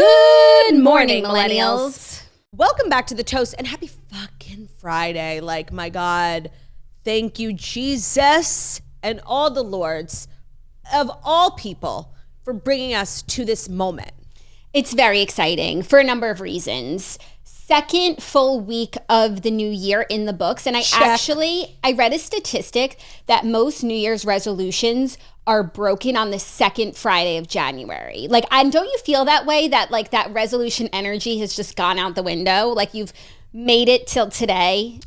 Good morning, millennials. Welcome back to The Toast and happy fucking Friday. Like, my God, thank you, Jesus, and all the lords of all people for bringing us to this moment. It's very exciting for a number of reasons. Second full week of the new year in the books. And I read a statistic that most New Year's resolutions are broken on the second Friday of January. Like, don't you feel that way? That like that resolution energy has just gone out the window? Like you've made it till today?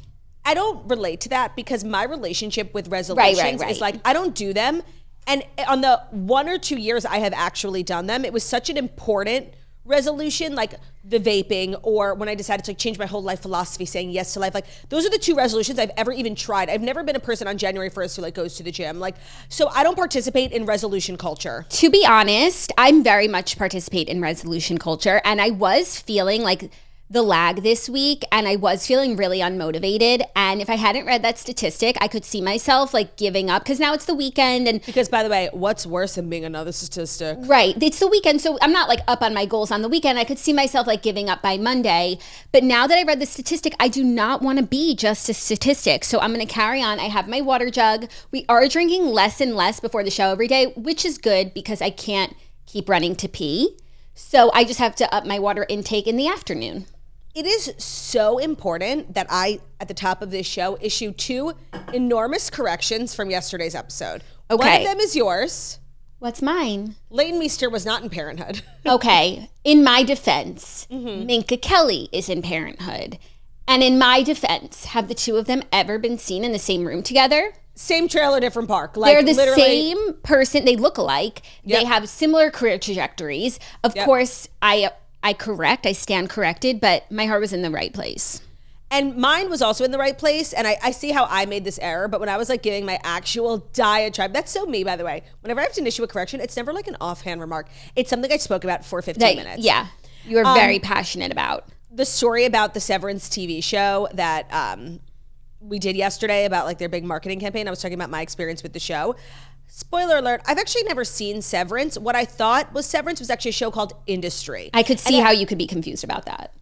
I don't relate to that because my relationship with resolutions is like, I don't do them. And on the 1 or 2 years I have actually done them, it was such an important resolution, like the vaping, or when I decided to like change my whole life philosophy, saying yes to life. Like those are the two resolutions I've ever even tried. I've never been a person on January 1st who like goes to the gym. Like, so I don't participate in resolution culture. To be honest, I'm very much participate in resolution culture, and I was feeling like the lag this week, and I was feeling really unmotivated. And if I hadn't read that statistic, I could see myself like giving up, because now it's the weekend. And because, by the way, what's worse than being another statistic? Right. It's the weekend, so I'm not like up on my goals on the weekend. I could see myself like giving up by Monday. But now that I read the statistic, I do not want to be just a statistic. So I'm going to carry on. I have my water jug. We are drinking less and less before the show every day, which is good because I can't keep running to pee. So I just have to up my water intake in the afternoon. It is so important that I, at the top of this show, issue 2 enormous corrections from yesterday's episode. Okay. One of them is yours. What's mine? Leighton Meester was not in Parenthood. Okay. In my defense, Minka Kelly is in Parenthood. And in my defense, have the two of them ever been seen in the same room together? Same trailer, different park. Like, they're the same person. They look alike. Yep. They have similar career trajectories. Of course, I stand corrected, but my heart was in the right place. And mine was also in the right place, and I see how I made this error, but when I was like giving my actual diatribe, that's so me, by the way. Whenever I have to issue a correction, it's never like an offhand remark. It's something I spoke about for 15 minutes. Yeah, you were very passionate about. The story about the Severance TV show that we did yesterday about like their big marketing campaign, I was talking about my experience with the show. Spoiler alert, I've actually never seen Severance. What I thought was Severance was actually a show called Industry. I could see how you could be confused about that.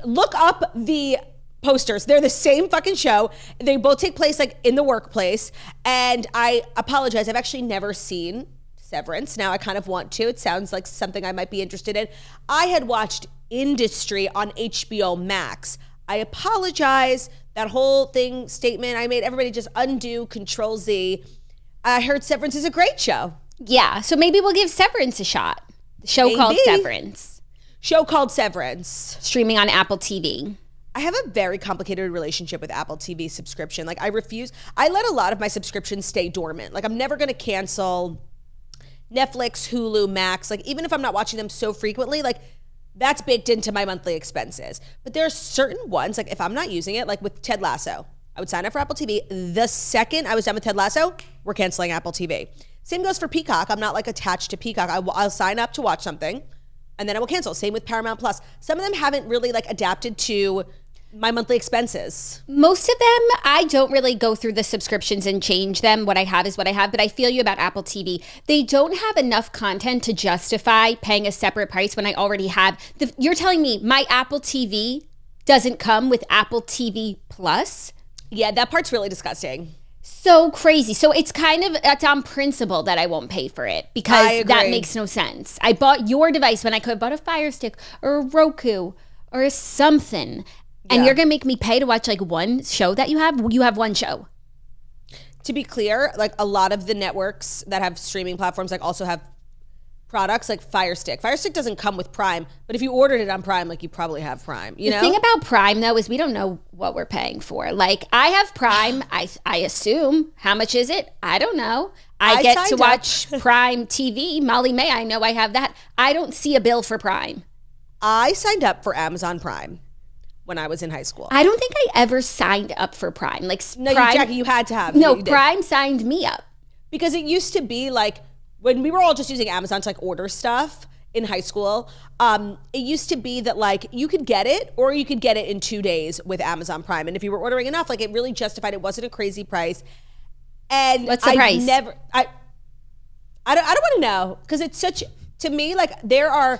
Look up the posters. They're the same fucking show. They both take place like in the workplace. And I apologize, I've actually never seen Severance. Now I kind of want to. It sounds like something I might be interested in. I had watched Industry on HBO Max. I apologize. That whole statement I made, everybody just undo, Control Z. I heard Severance is a great show. Yeah, so maybe we'll give Severance a shot. The show called Severance. Show called Severance. Streaming on Apple TV. I have a very complicated relationship with Apple TV subscription. Like I let a lot of my subscriptions stay dormant. Like I'm never going to cancel Netflix, Hulu, Max. Like even if I'm not watching them so frequently, like that's baked into my monthly expenses. But there are certain ones, like if I'm not using it, like with Ted Lasso, I would sign up for Apple TV. The second I was done with Ted Lasso, we're canceling Apple TV. Same goes for Peacock. I'm not like attached to Peacock. I'll sign up to watch something and then I will cancel. Same with Paramount Plus. Some of them haven't really like adapted to my monthly expenses. Most of them, I don't really go through the subscriptions and change them. What I have is what I have, but I feel you about Apple TV. They don't have enough content to justify paying a separate price when I already have. You're telling me my Apple TV doesn't come with Apple TV Plus? Yeah, that part's really disgusting. So crazy. So it's on principle that I won't pay for it because that makes no sense. I bought your device when I could have bought a Fire Stick or a Roku or something. And you're going to make me pay to watch like one show that you have? You have one show. To be clear, like a lot of the networks that have streaming platforms like also have products like Fire Stick. Fire Stick doesn't come with Prime, but if you ordered it on Prime, like you probably have Prime, you know? The thing about Prime though is we don't know what we're paying for. Like I have Prime, I assume. How much is it? I don't know. I get to watch Prime TV. Molly May, I know I have that. I don't see a bill for Prime. I signed up for Amazon Prime when I was in high school. I don't think I ever signed up for Prime. Like no, Prime, Jackie, you had to have. No, Prime signed me up. Because it used to be like, when we were all just using Amazon to like order stuff in high school, it used to be that like you could get it or you could get it in 2 days with Amazon Prime. And if you were ordering enough, like it really justified, it wasn't a crazy price. And what's the price? I don't want to know because it's such, to me, like there are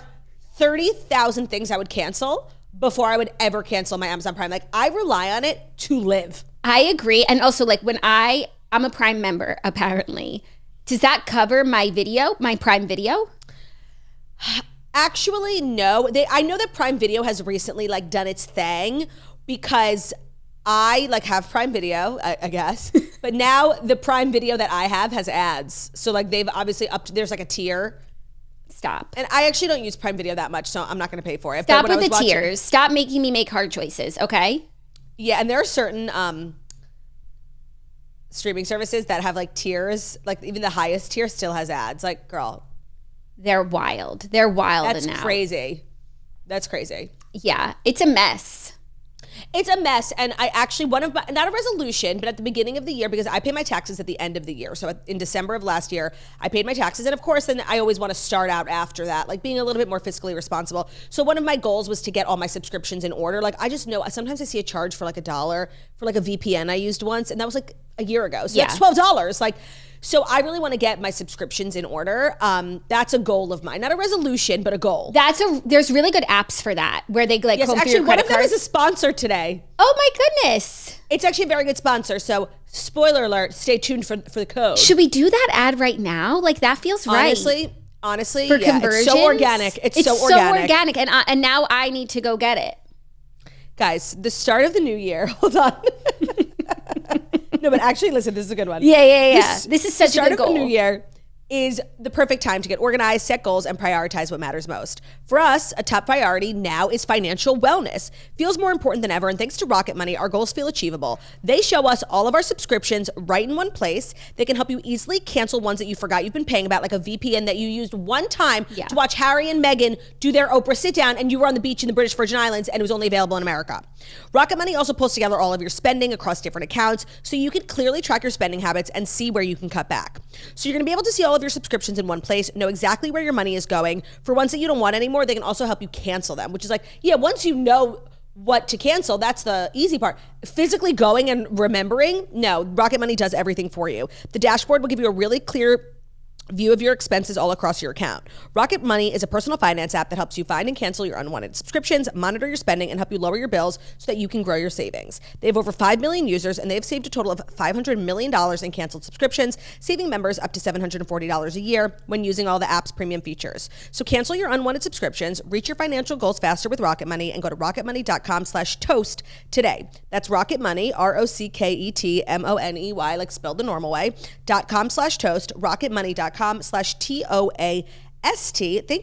30,000 things I would cancel before I would ever cancel my Amazon Prime. Like, I rely on it to live. I agree. And also, like, when I'm a Prime member, apparently. Does that cover my Prime Video? Actually, no. I know that Prime Video has recently, like, done its thing because I, like, have Prime Video, I guess. But now the Prime Video that I have has ads. So, like, they've obviously there's, like, a tier. Stop. And I actually don't use Prime Video that much, so I'm not going to pay for it. Stop with the tiers. Stop making me make hard choices, okay? Yeah, and there are certain streaming services that have, like, tiers. Like, even the highest tier still has ads. Like, girl. They're wild. They're wild now. That's crazy. That's crazy. Yeah, it's a mess. It's a mess. And I actually, not a resolution, but at the beginning of the year, because I pay my taxes at the end of the year. So in December of last year, I paid my taxes. And of course, then I always want to start out after that, like being a little bit more fiscally responsible. So one of my goals was to get all my subscriptions in order. Like, I just know, sometimes I see a charge for like $1 for like a VPN I used once. And that was like a year ago. So that's $12. Like, so I really want to get my subscriptions in order. That's a goal of mine, not a resolution, but a goal. There's really good apps for that where they like yes, comb actually, through your one credit of them cards. is a sponsor today. Oh my goodness! It's actually a very good sponsor. So spoiler alert, stay tuned for the code. Should we do that ad right now? Like that feels right. Honestly, for yeah, conversions, it's so organic. It's so organic, and now I need to go get it. Guys, the start of the new year. Hold on. No, but actually, listen, this is a good one. Yeah. This is such a good goal. The start of the new year is the perfect time to get organized, set goals, and prioritize what matters most. For us, a top priority now is financial wellness. Feels more important than ever, and thanks to Rocket Money, our goals feel achievable. They show us all of our subscriptions right in one place. They can help you easily cancel ones that you forgot you've been paying about, like a VPN that you used one time to watch Harry and Meghan do their Oprah sit-down, and you were on the beach in the British Virgin Islands, and it was only available in America. Rocket Money also pulls together all of your spending across different accounts, so you can clearly track your spending habits and see where you can cut back. So you're going to be able to see all of your subscriptions in one place, know exactly where your money is going. For ones that you don't want anymore, they can also help you cancel them, which is like, once you know what to cancel, that's the easy part. Physically going and remembering, no, Rocket Money does everything for you. The dashboard will give you a really clear view of your expenses all across your account. Rocket Money is a personal finance app that helps you find and cancel your unwanted subscriptions, monitor your spending, and help you lower your bills so that you can grow your savings. They have over 5 million users, and they've saved a total of $500 million in canceled subscriptions, saving members up to $740 a year when using all the app's premium features. So cancel your unwanted subscriptions, reach your financial goals faster with Rocket Money, and go to rocketmoney.com/toast today. That's Rocket Money, ROCKETMONEY, like spelled the normal way, .com/toast, rocketmoney.com/TOAST. Thank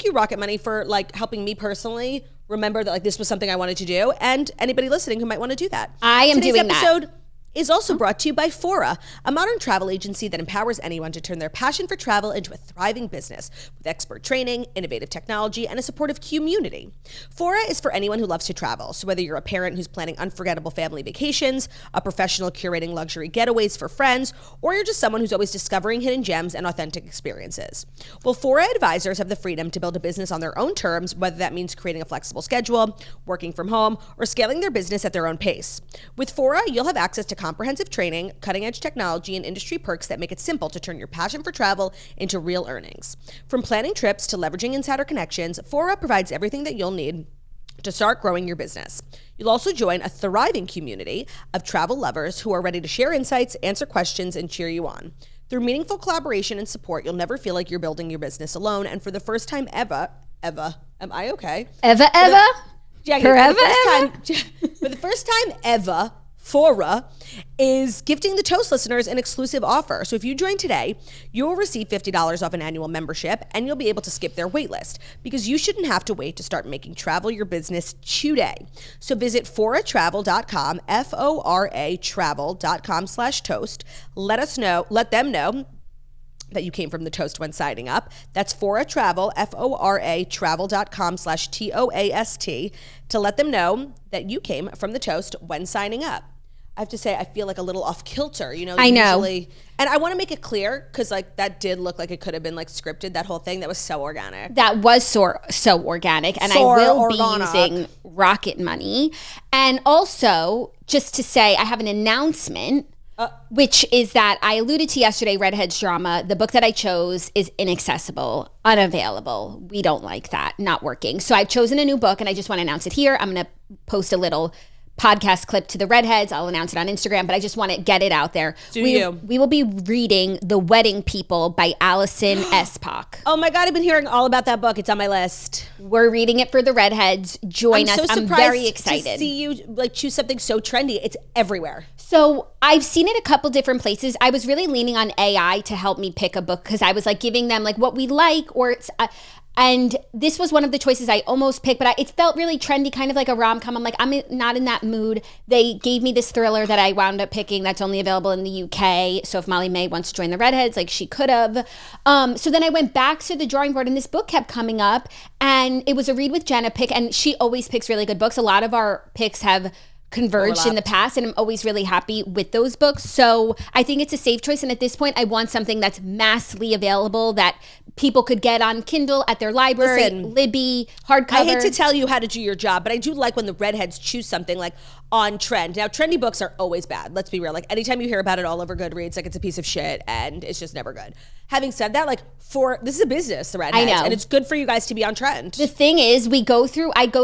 you, Rocket Money, for like helping me personally remember that like this was something I wanted to do, and anybody listening who might want to do that. I am doing that. Today's episode is also brought to you by Fora, a modern travel agency that empowers anyone to turn their passion for travel into a thriving business with expert training, innovative technology, and a supportive community. Fora is for anyone who loves to travel. So whether you're a parent who's planning unforgettable family vacations, a professional curating luxury getaways for friends, or you're just someone who's always discovering hidden gems and authentic experiences. Well, Fora advisors have the freedom to build a business on their own terms, whether that means creating a flexible schedule, working from home, or scaling their business at their own pace. With Fora, you'll have access to comprehensive training, cutting-edge technology, and industry perks that make it simple to turn your passion for travel into real earnings. From planning trips to leveraging insider connections, Fora provides everything that you'll need to start growing your business. You'll also join a thriving community of travel lovers who are ready to share insights, answer questions, and cheer you on. Through meaningful collaboration and support, you'll never feel like you're building your business alone. And for the first time ever, am I okay? Jackie, Forever, for the first time ever, Fora is gifting the Toast listeners an exclusive offer. So if you join today, you will receive $50 off an annual membership, and you'll be able to skip their wait list because you shouldn't have to wait to start making travel your business today. So visit foratravel.com, F-O-R-A travel.com/toast. Let them know that you came from the Toast when signing up. That's Fora Travel, F-O-R-A travel.com/TOAST, to let them know that you came from the Toast when signing up. I have to say, I feel like a little off kilter, you know. I know. And I want to make it clear, because like that did look like it could have been like scripted, that whole thing. That was so organic. That was so organic. And I will be using Rocket Money. And also, just to say, I have an announcement. which is that I alluded to yesterday, Redhead's Drama. The book that I chose is inaccessible, unavailable. We don't like that, not working. So I've chosen a new book and I just want to announce it here. I'm going to post a little podcast clip to the Redheads. I'll announce it on Instagram, but I just want to get it out there. We will be reading The Wedding People by Alison Espach. Oh my God, I've been hearing all about that book. It's on my list. We're reading it for the Redheads. Join us. I'm very excited to see you like choose something so trendy. It's everywhere. So I've seen it a couple different places. I was really leaning on AI to help me pick a book because I was like giving them like what we like or it's and this was one of the choices I almost picked, but it felt really trendy, kind of like a rom-com. I'm like, I'm not in that mood. They gave me this thriller that I wound up picking that's only available in the UK. So if Molly May wants to join the Redheads, like she could have. So then I went back to the drawing board and this book kept coming up and it was a Read with Jenna pick and she always picks really good books. A lot of our picks have converged in the past and I'm always really happy with those books. So I think it's a safe choice. And at this point, I want something that's massively available that people could get on Kindle at their library, Libby, hardcover. I hate to tell you how to do your job, but I do like when the Redheads choose something like on trend. Now, trendy books are always bad. Let's be real. Like anytime you hear about it all over Goodreads, like it's a piece of shit and it's just never good. Having said that, like this is a business, the Redheads, I know. And it's good for you guys to be on trend. The thing is, I go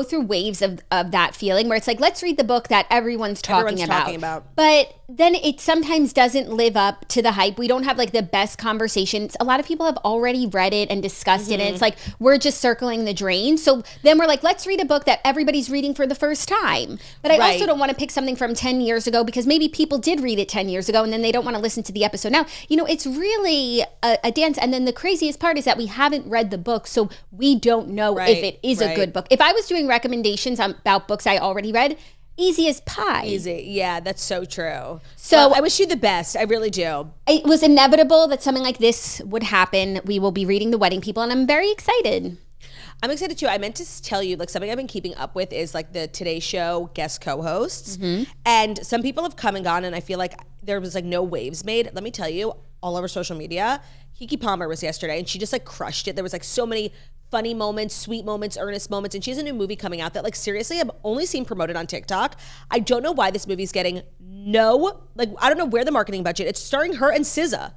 through waves of that feeling where it's like, let's read the book that everyone's talking about. But then it sometimes doesn't live up to the hype. We don't have like the best conversations. A lot of people have already read it and discussed it. And it's like, we're just circling the drain. So then we're like, let's read a book that everybody's reading for the first time. But I also don't want to pick something from 10 years ago because maybe people did read it 10 years ago and then they don't want to listen to the episode now. You know, it's really a dance. And then the craziest part is that we haven't read the book. So we don't know if it is a good book. If I was doing recommendations about books I already read, easy as pie. Easy. Yeah, that's so true. So well, I wish you the best. I really do. It was inevitable that something like this would happen. We will be reading The Wedding People and I'm very excited. I'm excited too. I meant to tell you, like something I've been keeping up with is like the Today Show guest co-hosts. And some people have come and gone and I feel like there was like no waves made. Let me tell you, all over social media, Keke Palmer was yesterday and she just like crushed it. There was like so many funny moments, sweet moments, earnest moments. And she has a new movie coming out that like seriously I've only seen promoted on TikTok. I don't know why this movie's getting I don't know where the marketing budget. It's starring her and SZA.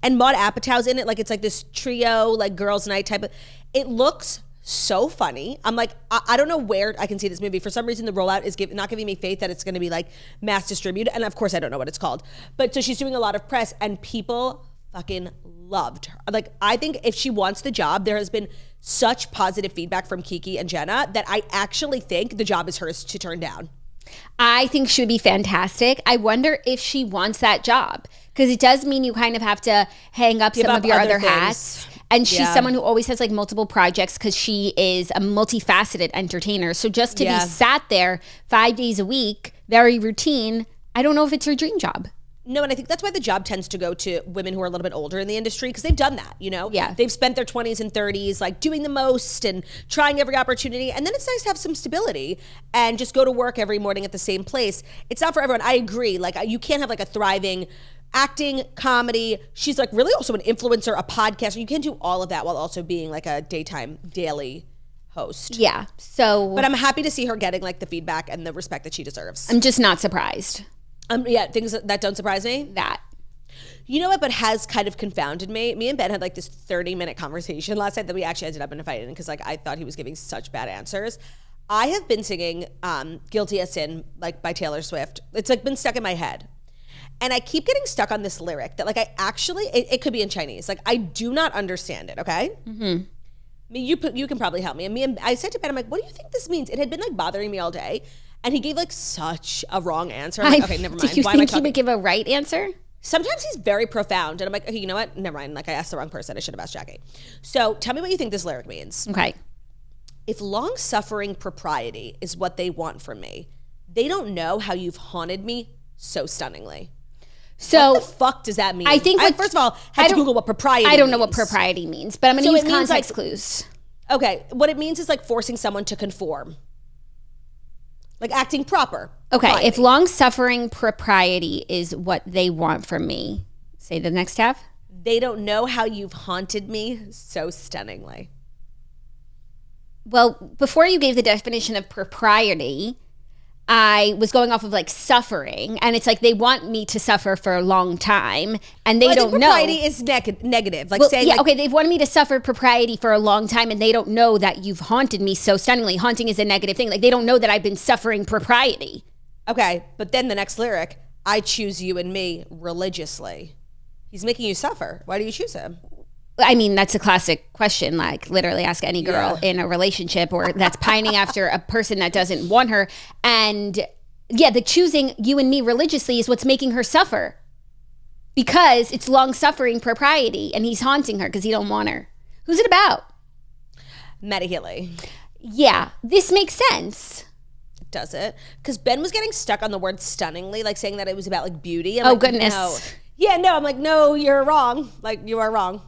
And Maude Apatow's in it. Like it's like this trio, like girls night type of, it looks so funny. I'm like, I don't know where I can see this movie. For some reason, the rollout is not giving me faith that it's going to be like mass distributed. And of course, I don't know what it's called. But so she's doing a lot of press and people fucking loved her. Like, I think if she wants the job, there has been such positive feedback from Keke and Jenna that I actually think the job is hers to turn down. I think she would be fantastic. I wonder if she wants that job because it does mean you kind of have to hang up some of your other hats. And she's someone who always has like multiple projects because she is a multifaceted entertainer. So just to be sat there 5 days a week, very routine, I don't know if it's her dream job. No, and I think that's why the job tends to go to women who are a little bit older in the industry because they've done that, you know? Yeah. They've spent their 20s and 30s like doing the most and trying every opportunity. And then it's nice to have some stability and just go to work every morning at the same place. It's not for everyone. I agree. Like you can't have like a thriving acting, comedy. She's like really also an influencer, a podcaster. You can do all of that while also being like a daytime daily host. Yeah. So, but I'm happy to see her getting like the feedback and the respect that she deserves. I'm just not surprised. Yeah, things that don't surprise me. That. You know what, but has kind of confounded me? Me and Ben had like this 30-minute conversation last night that we actually ended up in a fight in because like I thought he was giving such bad answers. I have been singing Guilty as Sin like by Taylor Swift. It's like been stuck in my head. And I keep getting stuck on this lyric that like I actually, it could be in Chinese. Like I do not understand it, okay? Mm-hmm. You can probably help me. And I said to Ben, I'm like, what do you think this means? It had been like bothering me all day. And he gave like such a wrong answer. I'm like, okay, never mind. Do you think he would give a right answer? Sometimes he's very profound. And I'm like, okay, you know what? Never mind. Like I asked the wrong person. I should have asked Jackie. So tell me what you think this lyric means. Okay. If long-suffering propriety is what they want from me, they don't know how you've haunted me so stunningly. So what the fuck does that mean? I think first of all, had to Google what propriety means. I don't know what propriety means, but I'm going to use context clues. Okay. What it means is like forcing someone to conform. Like acting proper. Okay, propriety. If long-suffering propriety is what they want from me, say the next half. They don't know how you've haunted me so stunningly. Well, before you gave the definition of propriety, I was going off of like suffering, and it's like they want me to suffer for a long time, and they don't know. Propriety is negative. Like saying, okay, they've wanted me to suffer propriety for a long time, and they don't know that you've haunted me so stunningly. Haunting is a negative thing. Like they don't know that I've been suffering propriety. Okay, but then the next lyric, I choose you and me religiously. He's making you suffer. Why do you choose him? I mean, that's a classic question. Like, literally ask any girl in a relationship or that's pining after a person that doesn't want her. And yeah, the choosing you and me religiously is what's making her suffer. Because it's long-suffering propriety, and he's haunting her because he don't want her. Who's it about? Maddie Healy. Yeah, this makes sense. Does it? Because Ben was getting stuck on the word stunningly, like saying that it was about like beauty. Goodness. No. Yeah, no, I'm like, no, you're wrong. Like, you are wrong.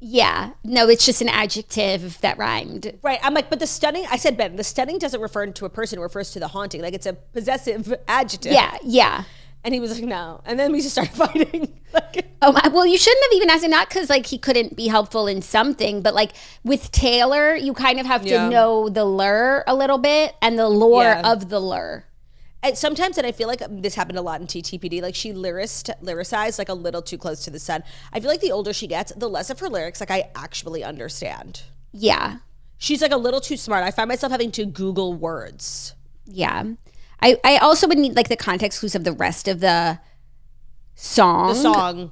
Yeah, no, it's just an adjective that rhymed. Right. I'm like, but the stunning, I said, Ben, the stunning doesn't refer to a person, it refers to the haunting. Like, it's a possessive adjective. Yeah. And he was like, no. And then we just started fighting. Well, you shouldn't have even asked him, not because like he couldn't be helpful in something, but like with Taylor, you kind of have to know the lure a little bit and the lore of the lure. And sometimes, and I feel like this happened a lot in TTPD, like she lyricized like a little too close to the sun. I feel like the older she gets, the less of her lyrics like I actually understand. Yeah. She's like a little too smart. I find myself having to Google words. Yeah. I also would need like the context clues of the rest of the song.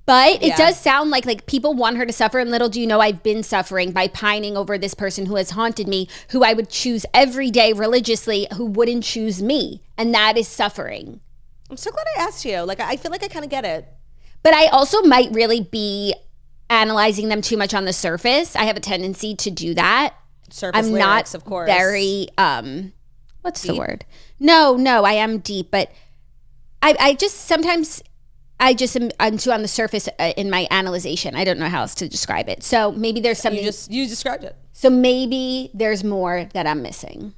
But it does sound like people want her to suffer, and little do you know I've been suffering by pining over this person who has haunted me, who I would choose every day religiously, who wouldn't choose me. And that is suffering. I'm so glad I asked you. Like, I feel like I kind of get it. But I also might really be analyzing them too much on the surface. I have a tendency to do that. Surface I'm lyrics, not of course. Very, what's deep? The word? No, I am deep, but I just sometimes... I'm too on the surface in my analyzation. I don't know how else to describe it. So maybe there's something. You described it. So maybe there's more that I'm missing.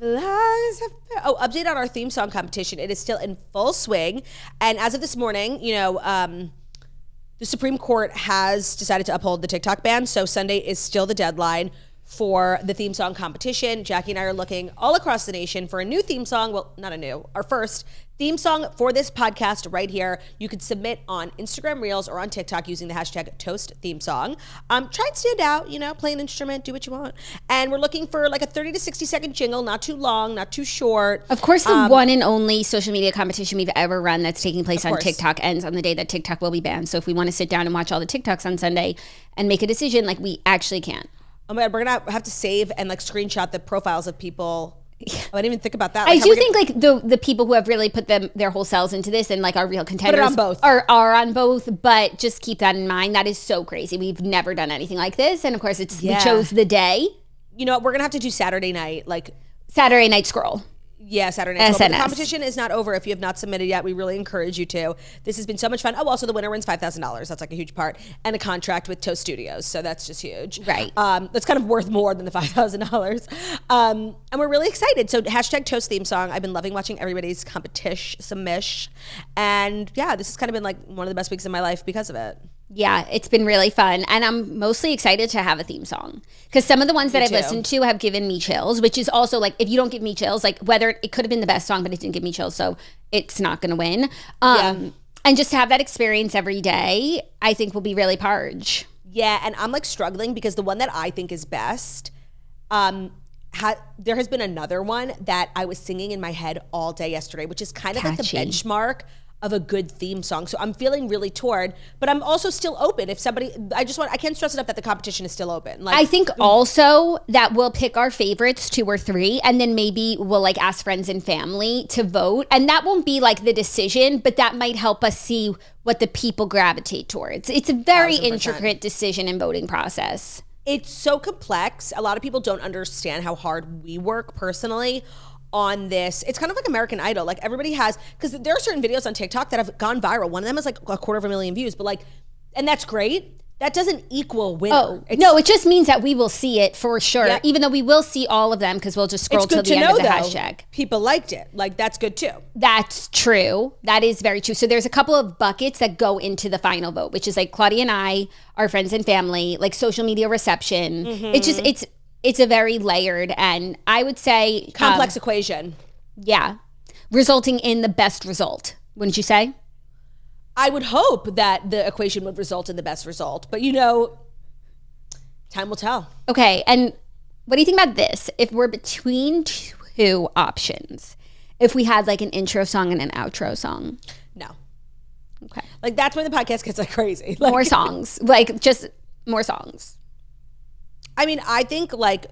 Update on our theme song competition. It is still in full swing. And as of this morning, the Supreme Court has decided to uphold the TikTok ban. So Sunday is still the deadline for the theme song competition. Jackie and I are looking all across the nation for a new theme song. Well, not a new, our first theme song for this podcast right here. You could submit on Instagram Reels or on TikTok using the hashtag Toast Theme Song. Try and stand out, play an instrument, do what you want. And we're looking for like a 30 to 60 second jingle, not too long, not too short. Of course, the one and only social media competition we've ever run that's taking place on TikTok ends on the day that TikTok will be banned. So if we want to sit down and watch all the TikToks on Sunday and make a decision, like we actually can't. Oh my God, we're gonna have to save and like screenshot the profiles of people. I didn't even think about that. I do think like the people who have really put their whole selves into this and like are real contenders on both. are on both, but just keep that in mind. That is so crazy. We've never done anything like this, and of course we chose the day. You know what? We're gonna have to do Saturday night scroll. Yeah, Saturday night. But the competition is not over. If you have not submitted yet, we really encourage you to. This has been so much fun. Oh, also the winner wins $5,000. That's like a huge part. And a contract with Toast Studios. So that's just huge. Right. That's kind of worth more than the $5,000. And we're really excited. So hashtag Toast Theme Song. I've been loving watching everybody's competition submish. And yeah, this has kind of been like one of the best weeks of my life because of it. Yeah, it's been really fun. And I'm mostly excited to have a theme song. Because some of the ones that I've listened to have given me chills, which is also like, if you don't give me chills, like whether it could have been the best song, but it didn't give me chills, so it's not going to win. And just to have that experience every day, I think will be really parge. Yeah, and I'm like struggling because the one that I think is best, there has been another one that I was singing in my head all day yesterday, which is kind of like the benchmark of a good theme song. So I'm feeling really torn, but I'm also still open. If somebody, I can't stress enough that the competition is still open. Like, I think also that we'll pick our favorites 2 or 3, and then maybe we'll like ask friends and family to vote. And that won't be like the decision, but that might help us see what the people gravitate towards. It's a very 100%. Intricate decision and voting process. It's so complex. A lot of people don't understand how hard we work personally on this. It's kind of like American Idol. Like everybody has, because there are certain videos on TikTok that have gone viral. One of them is like 250,000 views, but like, and that's great. That doesn't equal winner. Oh, no, it just means that we will see it for sure. Even though we will see all of them because we'll just scroll to the end of the hashtag. People liked it. Like that's good too. That's true. That is very true. So there's a couple of buckets that go into the final vote, which is like Claudia and I, our friends and family, like social media reception. It's just, it's a very layered and I would say complex equation. Yeah. Resulting in the best result, wouldn't you say? I would hope that the equation would result in the best result. But, you know, time will tell. Okay. And what do you think about this? If we're between two options, if we had like an intro song and an outro song? No. Okay. Like, that's where the podcast gets like crazy. Like, more songs. Like, just more songs. I mean, I think like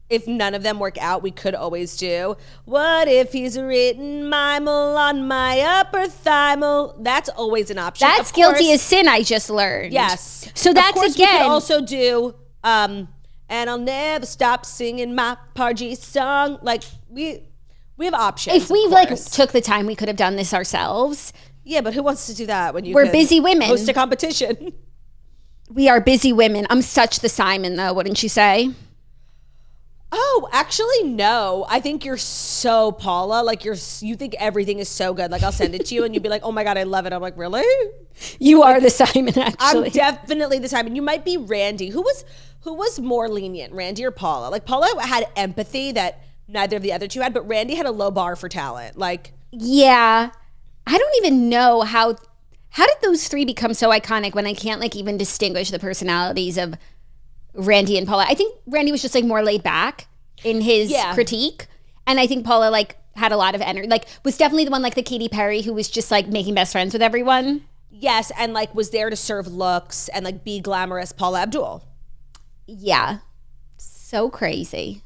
if none of them work out, we could always do, what if he's written Mimel on my upper thigh? That's always an option. That's guilty as sin, I just learned. Yes. So that's, of course, again. We could also do, and I'll never stop singing my Pargy song. Like, we have options. If we like took the time, we could have done this ourselves. Yeah, but who wants to do that when we're busy women? Host a competition. We are busy women. I'm such the Simon, though, wouldn't you say? Oh, actually, no. I think you're so Paula. Like, you think everything is so good. Like, I'll send it to you and you'd be like, oh my God, I love it. I'm like, really? You are the Simon, actually. I'm definitely the Simon. You might be Randy. Who was more lenient, Randy or Paula? Like, Paula had empathy that neither of the other two had, but Randy had a low bar for talent. Like, yeah. I don't even know how did those three become so iconic when I can't like even distinguish the personalities of Randy and Paula. I think Randy was just like more laid back in his critique. And I think Paula like had a lot of energy, like was definitely the one like the Katy Perry who was just like making best friends with everyone. Yes. And like was there to serve looks and like be glamorous Paula Abdul. Yeah. So crazy.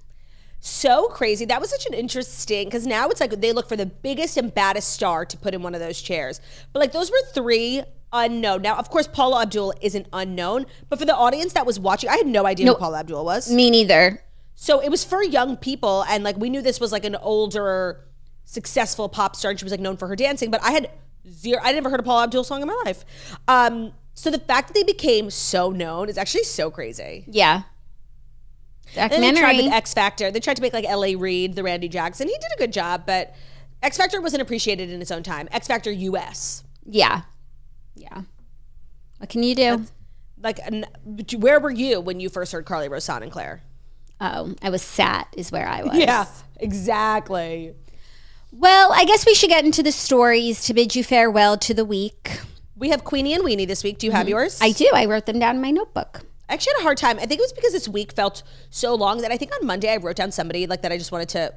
So crazy. That was such an interesting, because now it's like they look for the biggest and baddest star to put in one of those chairs. But like those were three unknown. Now, of course, Paula Abdul isn't unknown, but for the audience that was watching, I had no idea who Paula Abdul was. Me neither. So it was for young people, and like we knew this was like an older, successful pop star, and she was like known for her dancing, but I never heard a Paula Abdul song in my life. So the fact that they became so known is actually so crazy. Yeah. Documentary. And they tried with X Factor. They tried to make like L.A. Reid, the Randy Jackson. He did a good job, but X Factor wasn't appreciated in its own time. X Factor US. Yeah. Yeah. What can you do? Where were you when you first heard Carly Rae Jepsen and Claire? Oh, I was sat is where I was. Yeah, exactly. Well, I guess we should get into the stories to bid you farewell to the week. We have Queenie and Weenie this week. Do you have yours? I do. I wrote them down in my notebook. I actually had a hard time. I think it was because this week felt so long that I think on Monday I wrote down somebody like that I just wanted to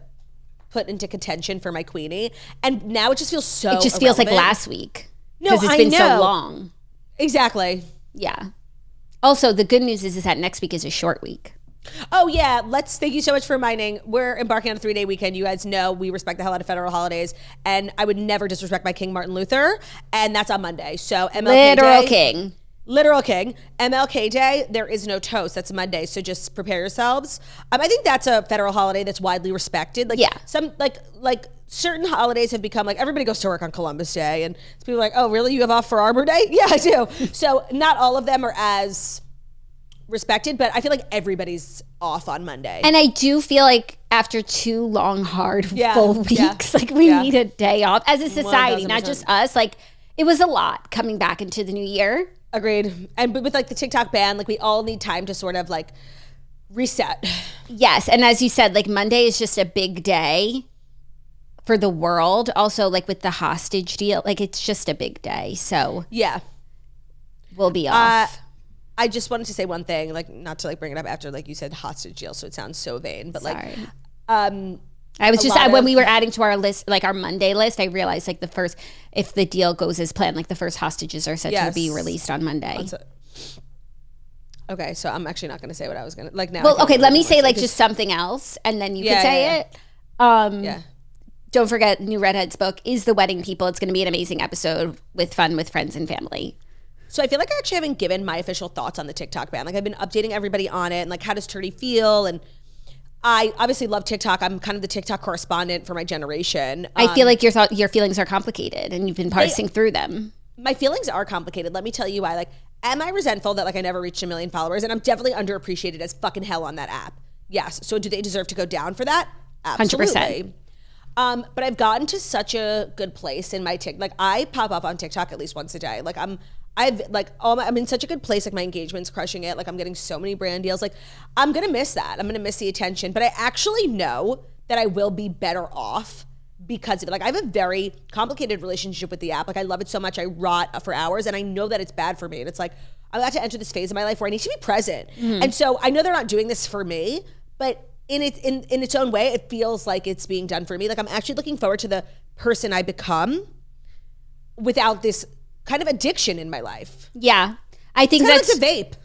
put into contention for my Queenie. And now it just feels so It just feels like last week. No, because it's been so long. Exactly. Yeah. Also, the good news is that next week is a short week. Oh, yeah. Thank you so much for reminding. We're embarking on a 3-day weekend. You guys know we respect the hell out of federal holidays. And I would never disrespect my King Martin Luther. And that's on Monday. So MLK Literal Day. king. Literal king. MLK Day, there is no toast. That's Monday. So just prepare yourselves. I think that's a federal holiday that's widely respected. Like some like certain holidays have become like everybody goes to work on Columbus Day. And people are like, oh, really? You have off for Arbor Day? Yeah, I do. So not all of them are as respected, but I feel like everybody's off on Monday. And I do feel like after 2 long, hard, full weeks, like we need a day off as a society, 1000%. not just us. Like it was a lot coming back into the new year. Agreed. And with like the TikTok ban, like we all need time to sort of like reset. Yes. And as you said, like Monday is just a big day for the world. Also like with the hostage deal, like it's just a big day. So yeah, we'll be off. I just wanted to say one thing, like not to like bring it up after like you said hostage deal, so it sounds so vain, but Sorry. I was just when we were adding to our list, like our Monday list, I realized like if the deal goes as planned, like the first hostages are set to be released on Monday. Okay, so I'm actually not going to say what I was going to like now. Well, okay, let me say like just something else, and then you can say it. Don't forget, New Redhead's book is The Wedding People. It's going to be an amazing episode with fun with friends and family. So I feel like I actually haven't given my official thoughts on the TikTok ban. Like I've been updating everybody on it, and like how does Turdy feel? And I obviously love TikTok. I'm kind of the TikTok correspondent for my generation. I feel like your feelings are complicated, and you've been parsing through them. My feelings are complicated. Let me tell you why. Like, am I resentful that like I never reached 1 million followers? And I'm definitely underappreciated as fucking hell on that app. Yes. So do they deserve to go down for that? Absolutely. 100%. But I've gotten to such a good place in my TikTok. Like I pop up on TikTok at least once a day. Like I'm in such a good place. Like my engagement's crushing it. Like I'm getting so many brand deals. Like I'm going to miss that. I'm going to miss the attention. But I actually know that I will be better off because of it. Like I have a very complicated relationship with the app. Like I love it so much. I rot for hours and I know that it's bad for me. And it's like, I'm about to enter this phase of my life where I need to be present. And so I know they're not doing this for me, but in its own way, it feels like it's being done for me. Like I'm actually looking forward to the person I become without this kind of addiction in my life. Yeah. I think it's kind of like the vape.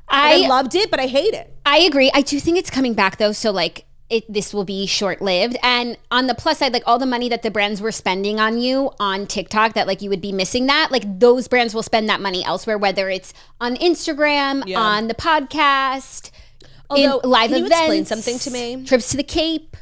I loved it, but I hate it. I agree. I do think it's coming back though. So like this will be short-lived. And on the plus side, like all the money that the brands were spending on you on TikTok, that like you would be missing that, like those brands will spend that money elsewhere, whether it's on Instagram, on the podcast, although, in live can you events, explain something to me? Trips to the Cape.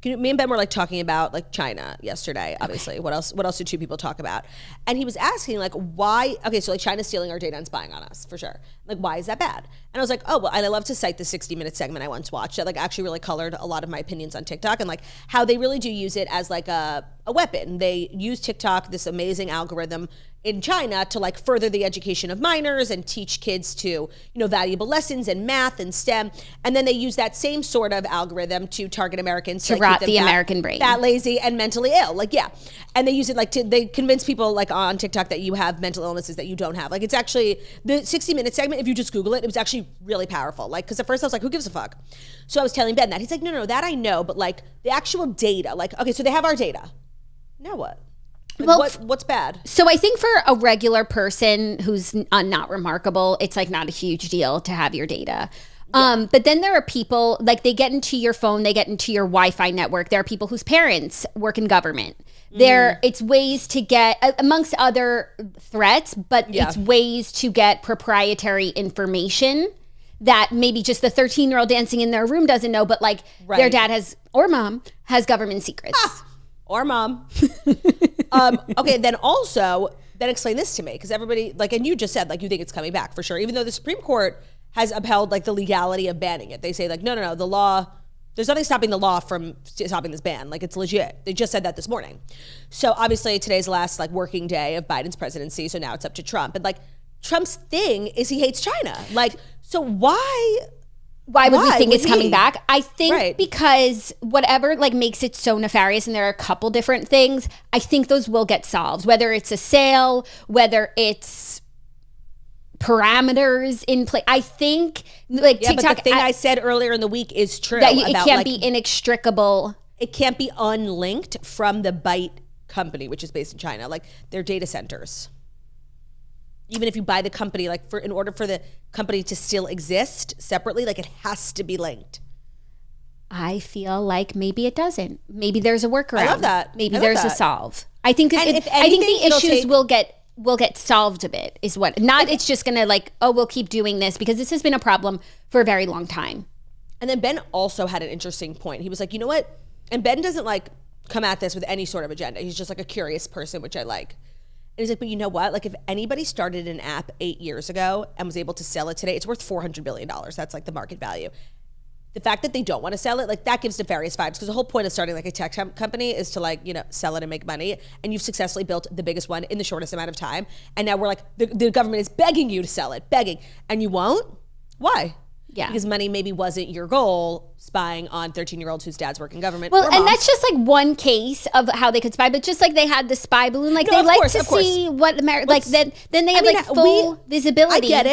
Me and Ben were like talking about like China yesterday, obviously. Okay. What else do two people talk about? And he was asking like why, okay, so like China's stealing our data and spying on us for sure. Like why is that bad? And I was like, oh, well, and I love to cite the 60-minute segment I once watched that like actually really colored a lot of my opinions on TikTok and like how they really do use it as like a weapon. They use TikTok, this amazing algorithm in China to like further the education of minors and teach kids to, you know, valuable lessons in math and STEM. And then they use that same sort of algorithm to target Americans to rot the American brain. Fat, lazy, and mentally ill. Like, yeah. And they use it like they convince people like on TikTok that you have mental illnesses that you don't have. Like it's actually the 60-minute segment, if you just Google it, it was actually really powerful. Like, because at first I was like, who gives a fuck? So I was telling Ben that. He's like, no, that I know. But like the actual data, like, okay, so they have our data. Now what? Well, what's bad? So I think for a regular person who's not remarkable, it's like not a huge deal to have your data. Yeah. But then there are people like they get into your phone, they get into your Wi-Fi network. There are people whose parents work in government. It's ways to get, amongst other threats, but it's ways to get proprietary information that maybe just the 13-year-old dancing in their room doesn't know, but like their dad has, or mom has government secrets. Or mom. Okay, then explain this to me, because everybody, like, and you just said, like, you think it's coming back for sure, even though the Supreme Court has upheld, like, the legality of banning it. They say, like, no, the law, there's nothing stopping the law from stopping this ban. Like, it's legit. They just said that this morning. So, obviously, today's the last, like, working day of Biden's presidency, so now it's up to Trump. And, like, Trump's thing is he hates China. Like, so why would we think it's coming back? I think because whatever like makes it so nefarious, and there are a couple different things, I think those will get solved. Whether it's a sale, whether it's parameters in play. I think like TikTok. But the thing I said earlier in the week is true. That it can't be inextricable. It can't be unlinked from the Byte company, which is based in China, like their data centers. Even if you buy the company, like in order for the company to still exist separately, like it has to be linked. I feel like maybe it doesn't. Maybe there's a workaround. I love that. Maybe there's a solve. I think I think the issues will get solved a bit. Is what not. It's just gonna like we'll keep doing this because this has been a problem for a very long time. And then Ben also had an interesting point. He was like, you know what? And Ben doesn't like come at this with any sort of agenda. He's just like a curious person, which I like. And he's like, but you know what? Like if anybody started an app 8 years ago and was able to sell it today, it's worth $400 billion. That's like the market value. The fact that they don't want to sell it, like that gives nefarious vibes, because the whole point of starting like a tech company is to like, you know, sell it and make money. And you've successfully built the biggest one in the shortest amount of time. And now we're like, the government is begging you to sell it, begging. And you won't? Why? Yeah. Because money maybe wasn't your goal, spying on 13-year-olds whose dads work in government. Well, and that's just like one case of how they could spy, but just like they had the spy balloon, like they like to see what America, like then they have like full visibility. I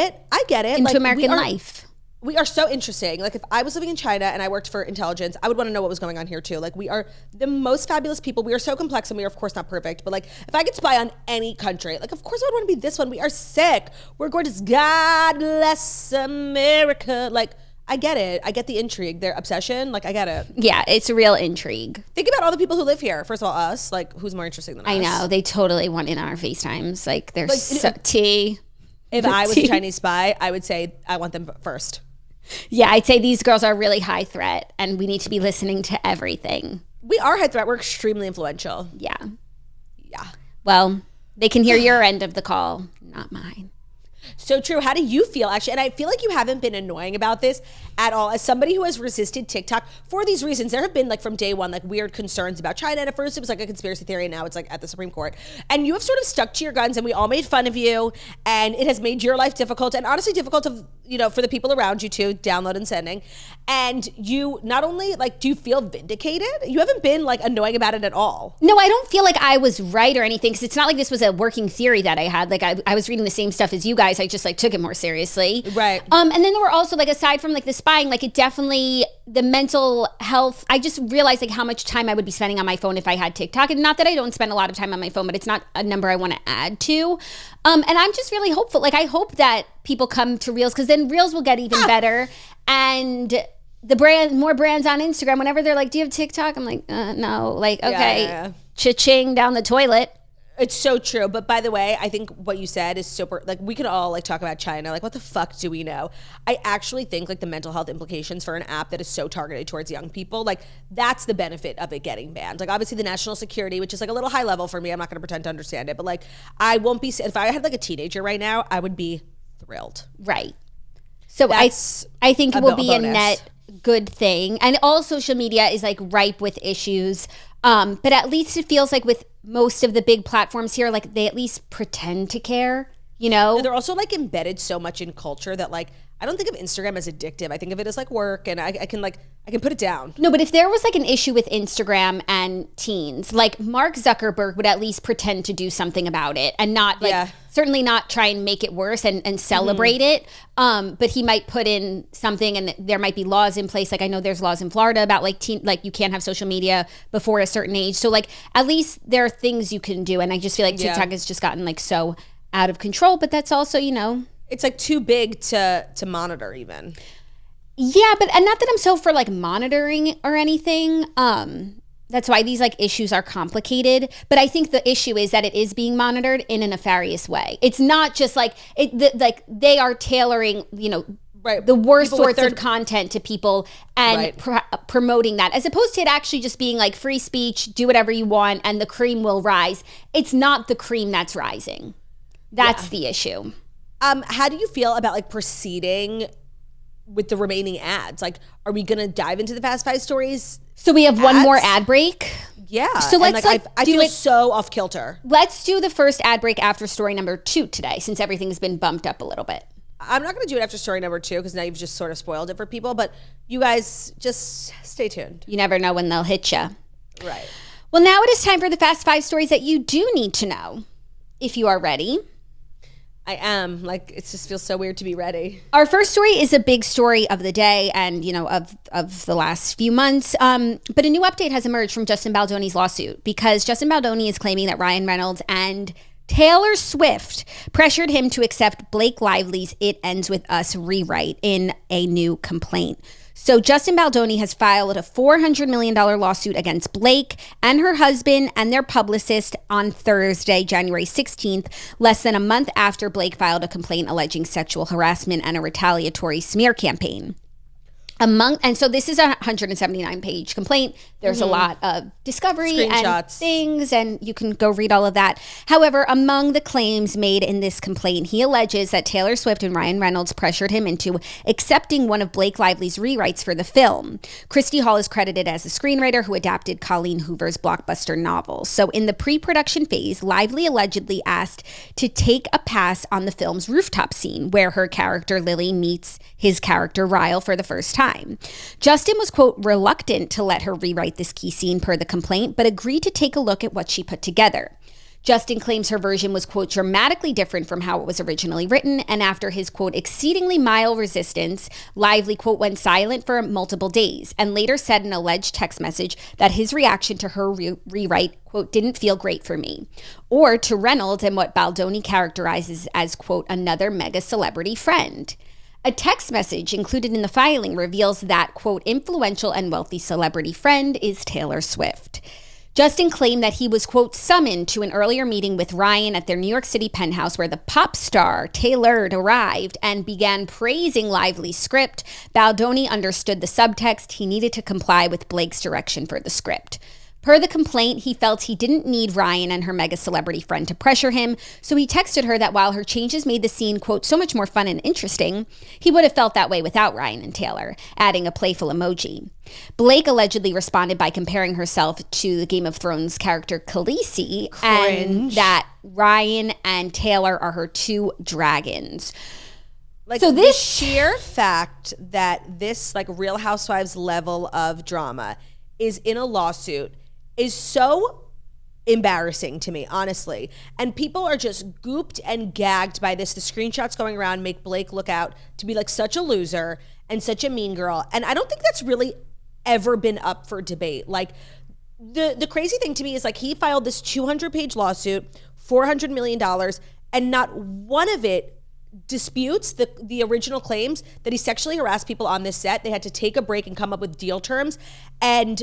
get it. Into like, American life. We are so interesting. Like if I was living in China and I worked for intelligence, I would want to know what was going on here too. Like we are the most fabulous people. We are so complex and we are of course not perfect. But like if I could spy on any country, like of course I would want to be this one. We are sick. We're gorgeous. God bless America. Like I get it. I get the intrigue, their obsession. Like I get it. Yeah, it's real intrigue. Think about all the people who live here. First of all, us. Like who's more interesting than us? I know. They totally want in our FaceTimes. Like they're tea. If I was a Chinese spy, I would say I want them first. Yeah, I'd say these girls are really high threat and we need to be listening to everything. We are high threat. We're extremely influential. Yeah. Well, they can hear your end of the call, not mine. So true. How do you feel actually? And I feel like you haven't been annoying about this at all. As somebody who has resisted TikTok for these reasons, there have been like from day one, like weird concerns about China. And at first it was like a conspiracy theory, and now it's like at the Supreme Court. And you have sort of stuck to your guns, and we all made fun of you, and it has made your life difficult, and honestly difficult of, for the people around you to download and sending. And you not only like, do you feel vindicated? You haven't been like annoying about it at all. No, I don't feel like I was right or anything, because it's not like this was a working theory that I had. Like I was reading the same stuff as you guys. I just like took it more seriously. Right. And then there were also like, aside from like the spying, like it definitely, the mental health, I just realized like how much time I would be spending on my phone if I had TikTok. And not that I don't spend a lot of time on my phone, but it's not a number I want to add to. And I'm just really hopeful. Like I hope that people come to Reels, because then Reels will get even better. And more brands on Instagram, whenever they're like, do you have TikTok? I'm like, no. Like, okay, Yeah. cha-ching down the toilet. It's so true. But by the way, I think what you said is super, like we could all like talk about China. Like what the fuck do we know? I actually think like the mental health implications for an app that is so targeted towards young people, like that's the benefit of it getting banned. Like obviously the national security, which is like a little high level for me. I'm not going to pretend to understand it, but like I won't be, if I had like a teenager right now, I would be thrilled. Right. So I think it will be a net good thing. And all social media is like ripe with issues. But at least it feels like with most of the big platforms here, like they at least pretend to care, They're also like embedded so much in culture that like, I don't think of Instagram as addictive. I think of it as like work, and I can put it down. No, but if there was like an issue with Instagram and teens, like Mark Zuckerberg would at least pretend to do something about it, and not like certainly not try and make it worse and celebrate it. But he might put in something, and there might be laws in place. Like I know there's laws in Florida about like you can't have social media before a certain age. So like at least there are things you can do. And I just feel like TikTok has just gotten like so out of control, but that's also, it's like too big to monitor even. Yeah, and not that I'm so for like monitoring or anything. That's why these like issues are complicated. But I think the issue is that it is being monitored in a nefarious way. It's not just like like they are tailoring, the worst sorts of content to people and promoting that, as opposed to it actually just being like free speech, do whatever you want, and the cream will rise. It's not the cream that's rising. That's the issue. How do you feel about like proceeding with the remaining ads? Like, are we gonna dive into the Fast Five stories? So we have one more ad break. Yeah. So let's I feel so off kilter. Let's do the first ad break after story number 2 today, since everything's been bumped up a little bit. I'm not gonna do it after story number 2 because now you've just sort of spoiled it for people. But you guys just stay tuned. You never know when they'll hit you. Right. Well, now it is time for the Fast Five stories that you do need to know. If you are ready. I am. Like, it just feels so weird to be ready. Our first story is a big story of the day and, of the last few months. But a new update has emerged from Justin Baldoni's lawsuit, because Justin Baldoni is claiming that Ryan Reynolds and Taylor Swift pressured him to accept Blake Lively's "It Ends With Us" rewrite in a new complaint. So Justin Baldoni has filed a $400 million lawsuit against Blake and her husband and their publicist on Thursday, January 16th, less than a month after Blake filed a complaint alleging sexual harassment and a retaliatory smear campaign. And so this is a 179-page complaint. There's a lot of discovery and things, and you can go read all of that. However, among the claims made in this complaint, he alleges that Taylor Swift and Ryan Reynolds pressured him into accepting one of Blake Lively's rewrites for the film. Christy Hall is credited as the screenwriter who adapted Colleen Hoover's blockbuster novel. So in the pre-production phase, Lively allegedly asked to take a pass on the film's rooftop scene, where her character Lily meets his character Ryle for the first time. Justin was, quote, reluctant to let her rewrite this key scene per the complaint, but agreed to take a look at what she put together. Justin claims her version was, quote, dramatically different from how it was originally written, and after his, quote, exceedingly mild resistance, Lively, quote, went silent for multiple days, and later said in an alleged text message that his reaction to her rewrite, quote, didn't feel great for me. Or to Reynolds and what Baldoni characterizes as, quote, another mega celebrity friend. A text message included in the filing reveals that, quote, influential and wealthy celebrity friend is Taylor Swift. Justin claimed that he was, quote, summoned to an earlier meeting with Ryan at their New York City penthouse, where the pop star Taylor arrived and began praising Lively's script. Baldoni understood the subtext. He needed to comply with Blake's direction for the script. Per the complaint, he felt he didn't need Ryan and her mega celebrity friend to pressure him, so he texted her that while her changes made the scene, quote, so much more fun and interesting, he would have felt that way without Ryan and Taylor, adding a playful emoji. Blake allegedly responded by comparing herself to the Game of Thrones character Khaleesi, and that Ryan and Taylor are her two dragons. Like, so this sheer fact that this like Real Housewives level of drama is in a lawsuit is so embarrassing to me, honestly. And people are just gooped and gagged by this. The screenshots going around make Blake look out to be like such a loser and such a mean girl. And I don't think that's really ever been up for debate. Like the crazy thing to me is like he filed this 200-page lawsuit, $400 million, and not one of it disputes the original claims that he sexually harassed people on this set. They had to take a break and come up with deal terms. And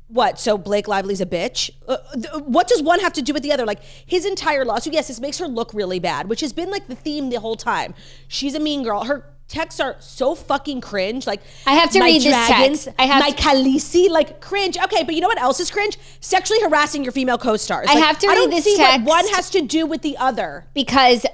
what? So Blake Lively's a bitch? What does one have to do with the other? Like his entire lawsuit, yes, this makes her look really bad, which has been like the theme the whole time. She's a mean girl. Her texts are so fucking cringe. Like I have to read this text. My Khaleesi, like cringe. Okay, but you know what else is cringe? Sexually harassing your female co-stars. I have to read this text. I don't see what one has to do with the other. Because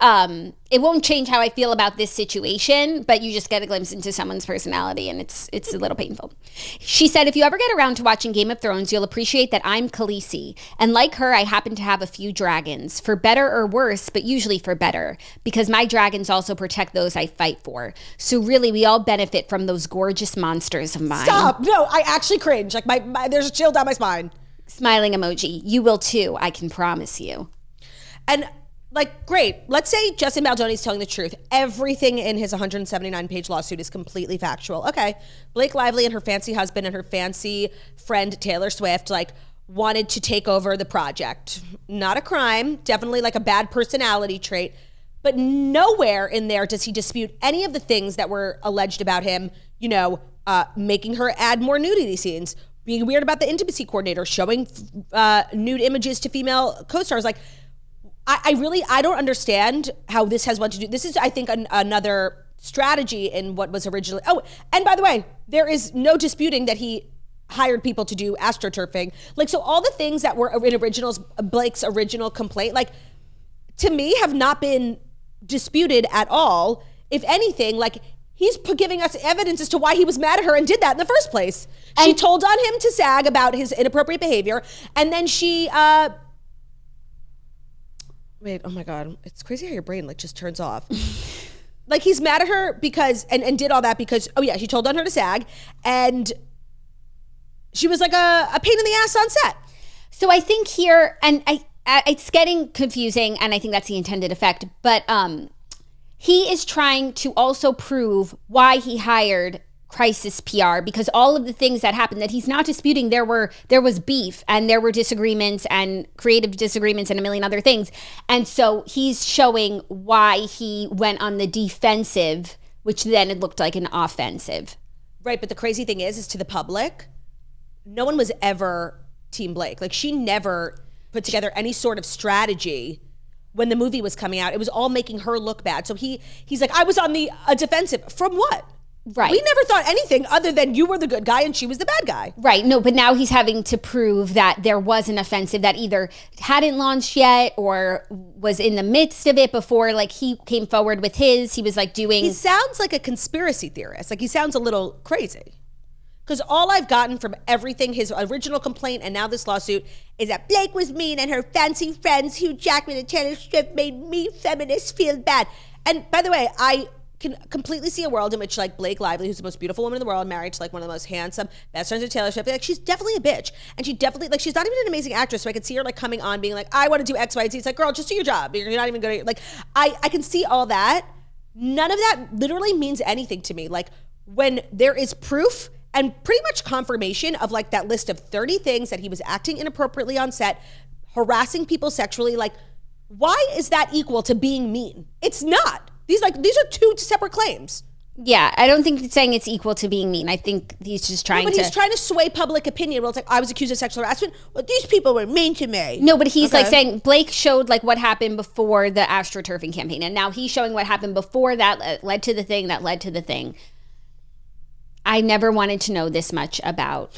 it won't change how I feel about this situation, but you just get a glimpse into someone's personality, and it's a little painful. She said, if you ever get around to watching Game of Thrones, you'll appreciate that I'm Khaleesi. And like her, I happen to have a few dragons, for better or worse, but usually for better, because my dragons also protect those I fight for. So really, we all benefit from those gorgeous monsters of mine. Stop. No, I actually cringe. Like my there's a chill down my spine. Smiling emoji. You will too, I can promise you. And like, great. Let's say Justin Baldoni is telling the truth. Everything in his 179-page lawsuit is completely factual. Okay. Blake Lively and her fancy husband and her fancy friend Taylor Swift like wanted to take over the project. Not a crime. Definitely like a bad personality trait. But nowhere in there does he dispute any of the things that were alleged about him, you know, making her add more nudity scenes, being weird about the intimacy coordinator, showing nude images to female co-stars. Like, I don't understand how this has what to do. This is, I think, another strategy in what was originally. Oh, and by the way, there is no disputing that he hired people to do astroturfing. Like, so all the things that were in Blake's original complaint, like, to me, have not been disputed at all. If anything, like, he's giving us evidence as to why he was mad at her and did that in the first place. And she told on him to SAG about his inappropriate behavior, and then she wait, oh my God. It's crazy how your brain like just turns off. Like he's mad at her because, and did all that because, oh yeah, she told on her to SAG and she was like a pain in the ass on set. So I think here, and it's getting confusing and I think that's the intended effect, but he is trying to also prove why he hired Crisis PR, because all of the things that happened that he's not disputing, there was beef and there were disagreements and creative disagreements and a million other things. And so he's showing why he went on the defensive, which then it looked like an offensive. Right, but the crazy thing is to the public, no one was ever Team Blake. Like she never put together any sort of strategy when the movie was coming out. It was all making her look bad. So he's like, I was on the defensive. From what? Right. We never thought anything other than you were the good guy and she was the bad guy. Right. No, but now he's having to prove that there was an offensive that either hadn't launched yet or was in the midst of it before, like he came forward with his. He was like doing... He sounds like a conspiracy theorist. Like he sounds a little crazy. Because all I've gotten from everything, his original complaint and now this lawsuit, is that Blake was mean and her fancy friends, Hugh Jackman and Taylor Swift, made me feminists feel bad. And by the way, I can completely see a world in which like Blake Lively, who's the most beautiful woman in the world, married to like one of the most handsome best friends of Taylor Swift, like she's definitely a bitch. And she definitely, like she's not even an amazing actress, so I could see her like coming on being like, I want to do X, Y, Z. It's like, girl, just do your job. You're not even gonna, like, I can see all that. None of that literally means anything to me. Like when there is proof and pretty much confirmation of like that list of 30 things that he was acting inappropriately on set, harassing people sexually, like why is that equal to being mean? It's not. These are two separate claims. Yeah, I don't think it's saying it's equal to being mean. I think he's just trying He's trying to sway public opinion. Well, it's like, I was accused of sexual harassment. Well, these people were mean to me. No, but he's like saying Blake showed like what happened before the astroturfing campaign. And now he's showing what happened before that led to the thing that led to the thing. I never wanted to know this much about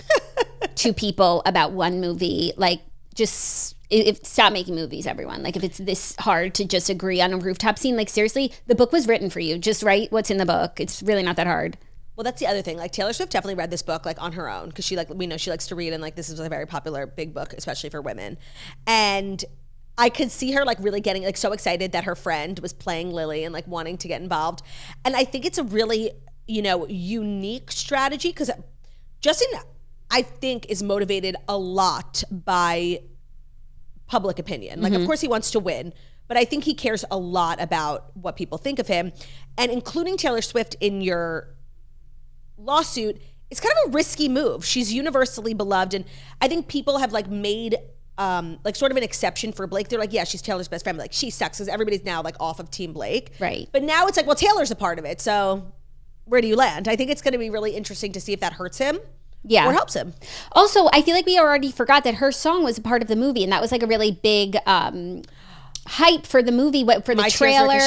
two people about one movie. Like, just stop making movies, everyone. Like, if it's this hard to just agree on a rooftop scene, like, seriously, the book was written for you. Just write what's in the book. It's really not that hard. Well, that's the other thing. Like, Taylor Swift definitely read this book, like, on her own, because we know she likes to read, and, like, this is a very popular big book, especially for women. And I could see her, like, really getting, like, so excited that her friend was playing Lily and, like, wanting to get involved. And I think it's a really, unique strategy, because Justin, I think, is motivated a lot by public opinion. Like, of course he wants to win, but I think he cares a lot about what people think of him. And including Taylor Swift in your lawsuit, it's kind of a risky move. She's universally beloved, and I think people have, like, made like, sort of an exception for Blake. They're like, yeah, she's Taylor's best friend, but, like, she sucks, because everybody's now, like, off of Team Blake. Right. But now it's like, well, Taylor's a part of it, so where do you land? I think it's going to be really interesting to see if that hurts him. Yeah. Or helps him. Also, I feel like we already forgot that her song was a part of the movie, and that was, like, a really big hype for the movie, for the trailer.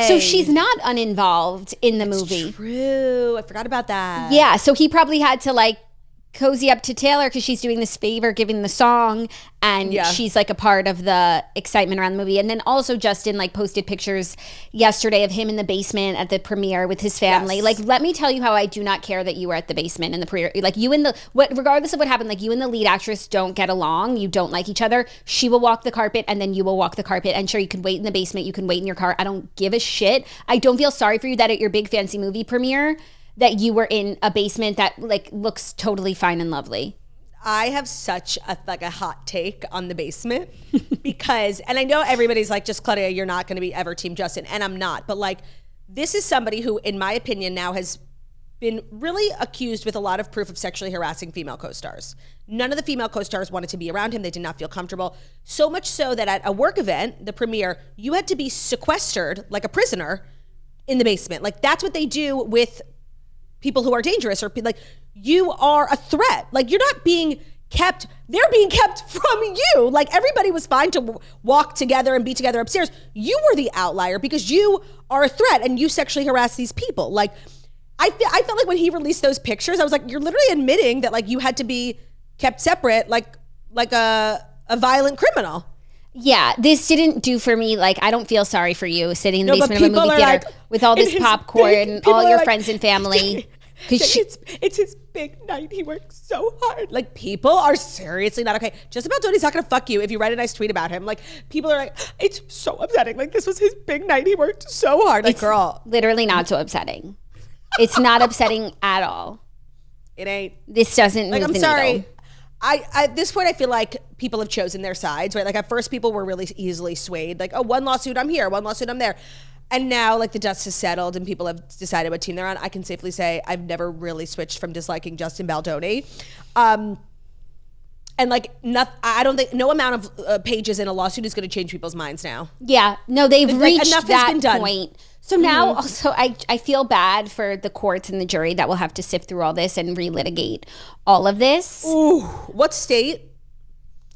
So she's not uninvolved in the movie. True. I forgot about that. Yeah. So he probably had to, like, cozy up to Taylor because she's doing this favor, giving the song, and she's, like, a part of the excitement around the movie. And then also Justin, like, posted pictures yesterday of him in the basement at the premiere with his family. Yes. Like, let me tell you how I do not care that you were at the basement in the premiere. Like, you and regardless of what happened, like, you and the lead actress don't get along. You don't like each other. She will walk the carpet, and then you will walk the carpet. And sure, you can wait in the basement. You can wait in your car. I don't give a shit. I don't feel sorry for you that at your big fancy movie premiere that you were in a basement that, like, looks totally fine and lovely. I have such a hot take on the basement because, and I know everybody's like, just Claudia, you're not going to be ever Team Justin, and I'm not. But, like, this is somebody who, in my opinion, now has been really accused with a lot of proof of sexually harassing female co-stars. None of the female co-stars wanted to be around him. They did not feel comfortable. So much so that at a work event, the premiere, you had to be sequestered like a prisoner in the basement. Like, that's what they do with people who are dangerous, or, like, you are a threat. Like, you're not being kept, they're being kept from you. Like, everybody was fine to walk together and be together upstairs. You were the outlier because you are a threat and you sexually harass these people. Like, I felt like when he released those pictures, I was like, you're literally admitting that, like, you had to be kept separate, like a violent criminal. Yeah, this didn't do for me. Like, I don't feel sorry for you sitting in the basement of a movie theater, like, with all this popcorn and all your friends and family. It's his big night. He worked so hard. Like, people are seriously not okay. Just Baldoni's not going to fuck you if you write a nice tweet about him. Like, people are like, it's so upsetting. Like, this was his big night. He worked so hard. Like, it's girl. Literally not so upsetting. It's not upsetting at all. It ain't. This doesn't move I'm the sorry. needle. At this point, I feel like people have chosen their sides, right? Like, at first, people were really easily swayed. Like, oh, one lawsuit, I'm here. One lawsuit, I'm there. And now, like, the dust has settled and people have decided what team they're on. I can safely say I've never really switched from disliking Justin Baldoni. And, like, I don't think no amount of pages in a lawsuit is going to change people's minds now. Yeah. No, they've reached enough that has been done. point. So now also I feel bad for the courts and the jury that will have to sift through all this and relitigate all of this. Ooh, what state?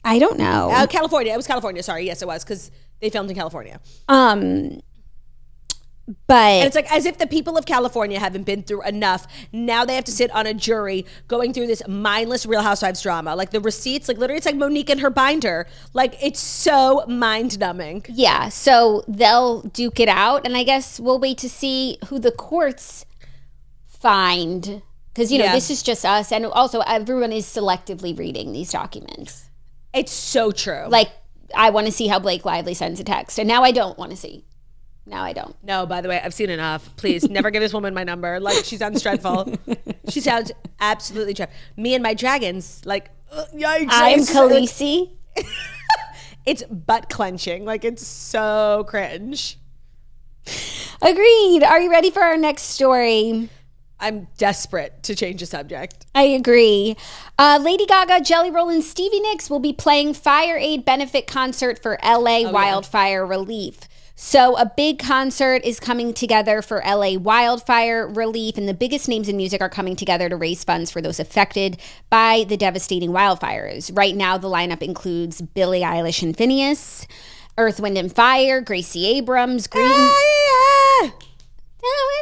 I don't know. California. It was California. Sorry. Yes, it was, because they filmed in California. But and it's like as if the people of California haven't been through enough. Now they have to sit on a jury going through this mindless Real Housewives drama. Like, the receipts, like, literally it's like Monique and her binder. Like, it's so mind numbing. Yeah. So they'll duke it out. And I guess we'll wait to see who the courts find. Because, this is just us. And also everyone is selectively reading these documents. It's so true. Like, I want to see how Blake Lively sends a text. And now I don't want to see. Now I don't. No, by the way, I've seen enough. Please, never give this woman my number. Like, she sounds dreadful. She sounds absolutely dreadful. Me and my dragons, like, yikes. I'm Khaleesi. It's butt clenching. Like, it's so cringe. Agreed. Are you ready for our next story? I'm desperate to change the subject. I agree. Lady Gaga, Jelly Roll, and Stevie Nicks will be playing FireAid benefit concert for LA wildfire relief. So a big concert is coming together for LA wildfire relief, and the biggest names in music are coming together to raise funds for those affected by the devastating wildfires. Right now, the lineup includes Billie Eilish and Phineas, Earth, Wind and Fire, Gracie Abrams, Green...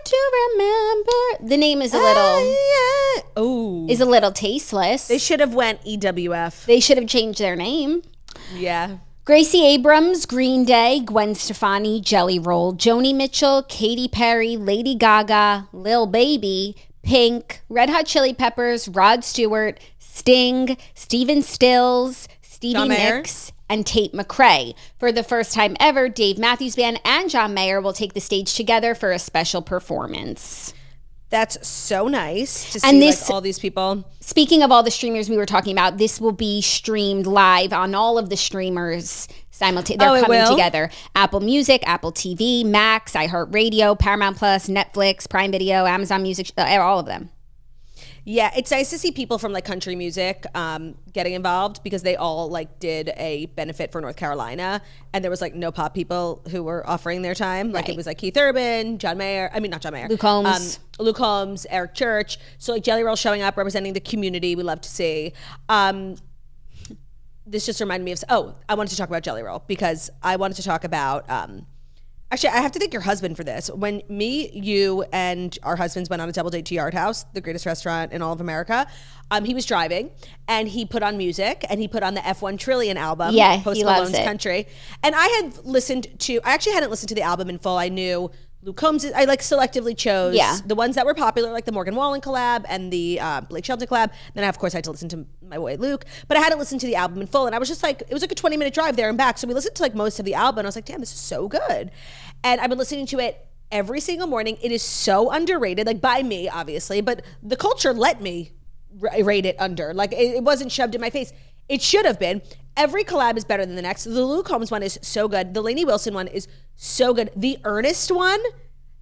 to remember. The name is a little... is a little tasteless. They should have went EWF. They should have changed their name. Yeah. Gracie Abrams, Green Day, Gwen Stefani, Jelly Roll, Joni Mitchell, Katy Perry, Lady Gaga, Lil Baby, Pink, Red Hot Chili Peppers, Rod Stewart, Sting, Steven Stills, Stevie Nicks, and Tate McRae. For the first time ever, Dave Matthews Band and John Mayer will take the stage together for a special performance. That's so nice to see like all these people. Speaking of all the streamers we were talking about, this will be streamed live on all of the streamers simultaneously. They're coming together. Apple Music, Apple TV, Max, iHeartRadio, Paramount Plus, Netflix, Prime Video, Amazon Music, all of them. Yeah, it's nice to see people from like country music getting involved because they all like did a benefit for North Carolina, and there was like no pop people who were offering their time. Like it was like Keith Urban, Luke Combs, Eric Church. So like Jelly Roll showing up representing the community. We love to see. This just reminded me of I wanted to talk about Jelly Roll because I wanted to talk about actually, I have to thank your husband for this. When me, you, and our husbands went on a double date to Yard House, the greatest restaurant in all of America, he was driving, and he put on music, and he put on the F1 Trillion album, Post Malone's Country. And I hadn't listened to the album in full. I knew Luke Combs, I like selectively chose the ones that were popular, like the Morgan Wallen collab and the Blake Shelton collab. Then I, of course, had to listen to my boy Luke, but I hadn't listened to the album in full. And I was just like, it was like a 20-minute drive there and back. So we listened to like most of the album. And I was like, damn, this is so good. And I've been listening to it every single morning. It is so underrated, like by me, obviously, but the culture let me rate it under. Like it wasn't shoved in my face. It should have been. Every collab is better than the next. The Luke Combs one is so good. The Lainey Wilson one is so good. The Ernest one,